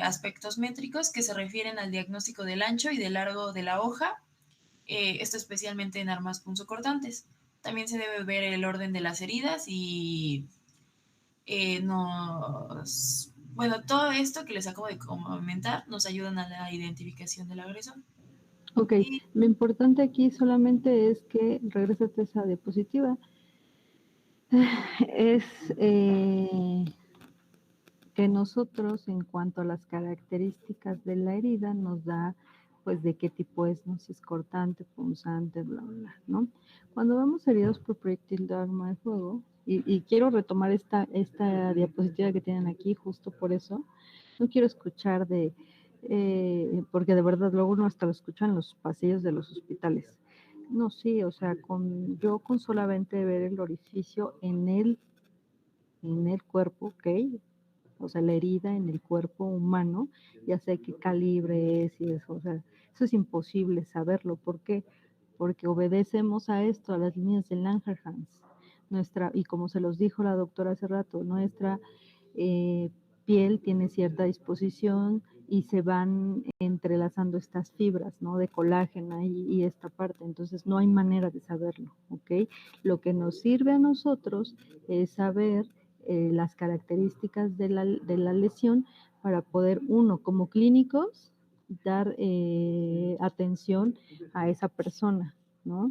aspectos métricos que se refieren al diagnóstico del ancho y del largo de la hoja, esto especialmente en armas punzocortantes. También se debe ver el orden de las heridas y bueno, todo esto que les acabo de comentar nos ayudan a la identificación del agresor. Ok, lo importante aquí solamente es que, regrésate a esa diapositiva, es que nosotros, en cuanto a las características de la herida, nos da, pues, de qué tipo es, ¿no? Si es cortante, punzante, bla, bla, ¿no? Cuando vemos heridos por proyectil de arma de fuego, y quiero retomar esta diapositiva que tienen aquí, justo por eso, no quiero escuchar porque de verdad luego uno hasta lo escucha en los pasillos de los hospitales. No, sí, o sea, yo con solamente ver el orificio en el cuerpo, ¿ok? O sea, la herida en el cuerpo humano, ya sé qué calibre es y eso, o sea, eso es imposible saberlo. ¿Por qué? Porque obedecemos a esto, a las líneas de Langerhans. Y como se los dijo la doctora hace rato, nuestra piel tiene cierta disposición y se van entrelazando estas fibras, ¿no? De colágeno y esta parte, entonces no hay manera de saberlo, ¿ok? Lo que nos sirve a nosotros es saber las características de la lesión para poder, uno, como clínicos, dar atención a esa persona, ¿no?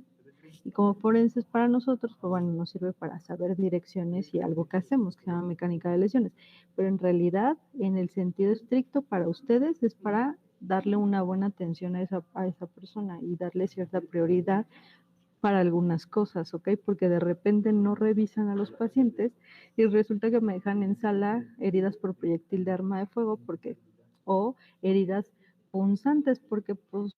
Y como forenses para nosotros, pues bueno, nos sirve para saber direcciones y algo que hacemos, que se llama mecánica de lesiones. Pero en realidad, en el sentido estricto, para ustedes es para darle una buena atención a esa persona y darle cierta prioridad para algunas cosas, ¿ok? Porque de repente no revisan a los pacientes y resulta que me dejan en sala heridas por proyectil de arma de fuego o heridas punzantes porque pues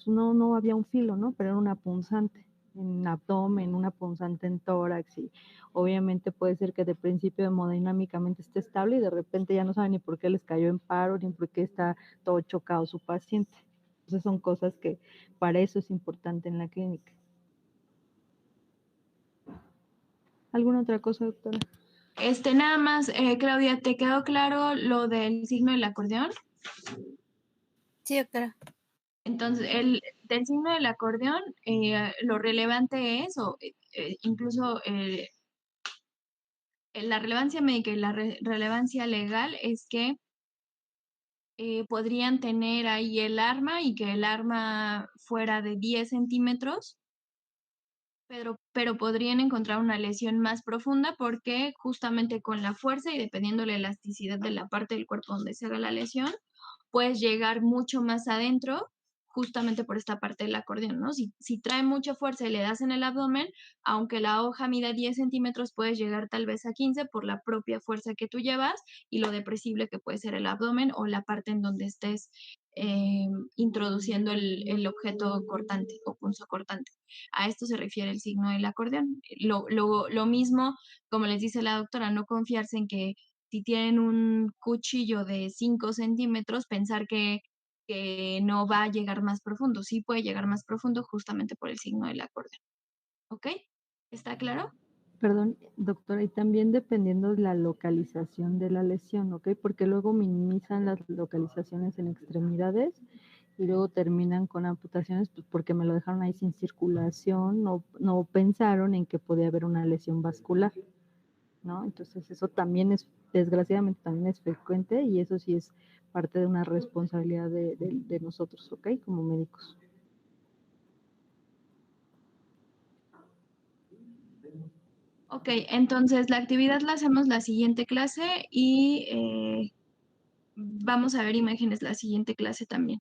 no había un filo, ¿no? Pero era una punzante en abdomen, una punzante en tórax y obviamente puede ser que de principio hemodinámicamente esté estable y de repente ya no saben ni por qué les cayó en paro ni por qué está todo chocado su paciente. Entonces son cosas que para eso es importante en la clínica. ¿Alguna otra cosa, doctora? Nada más, Claudia, ¿te quedó claro lo del signo del acordeón? Sí, doctora. Entonces, del signo del acordeón, lo relevante es, o incluso la relevancia médica y la relevancia legal es que podrían tener ahí el arma y que el arma fuera de 10 centímetros, pero podrían encontrar una lesión más profunda porque justamente con la fuerza y dependiendo la elasticidad de la parte del cuerpo donde se haga la lesión, puedes llegar mucho más adentro justamente por esta parte del acordeón, ¿no? Si trae mucha fuerza y le das en el abdomen, aunque la hoja mida 10 centímetros, puedes llegar tal vez a 15 por la propia fuerza que tú llevas y lo depresible que puede ser el abdomen o la parte en donde estés introduciendo el objeto cortante o punzo cortante. A esto se refiere el signo del acordeón. Lo mismo, como les dice la doctora, no confiarse en que si tienen un cuchillo de 5 centímetros, pensar que no va a llegar más profundo. Sí puede llegar más profundo justamente por el signo del acordeón. ¿Ok? ¿Está claro? Perdón, doctora, y también dependiendo de la localización de la lesión, ¿ok? Porque luego minimizan las localizaciones en extremidades y luego terminan con amputaciones pues porque me lo dejaron ahí sin circulación, no pensaron en que podía haber una lesión vascular, ¿no? Entonces eso también es, desgraciadamente también es frecuente y eso sí es parte de una responsabilidad de nosotros, ¿ok? Como médicos. Ok, entonces la actividad la hacemos la siguiente clase y vamos a ver imágenes la siguiente clase también.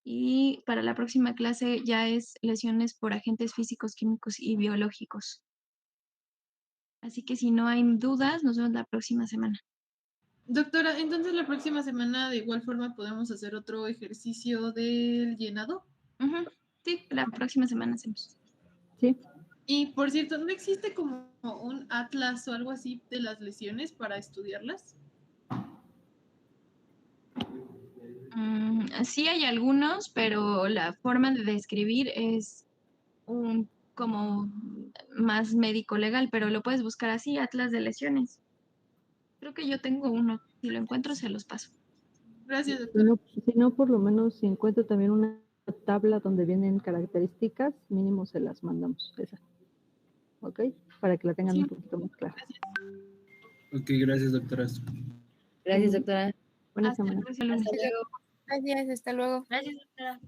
Y para la próxima clase ya es lesiones por agentes físicos, químicos y biológicos. Así que si no hay dudas, nos vemos la próxima semana. Doctora, entonces la próxima semana de igual forma podemos hacer otro ejercicio del llenado. Sí, la próxima semana hacemos. Sí. Y por cierto, ¿no existe como un atlas o algo así de las lesiones para estudiarlas? Sí hay algunos, pero la forma de describir es como más médico legal, pero lo puedes buscar así, Atlas de lesiones. Creo que yo tengo uno. Si lo encuentro, se los paso. Gracias, doctora. Si no, por lo menos si encuentro también una tabla donde vienen características, mínimo se las mandamos, esa. ¿Ok? Para que la tengan un poquito más clara. Ok, gracias, doctoras. Gracias, doctora. Buena semana. Hasta luego. Gracias, hasta luego. Gracias, doctora.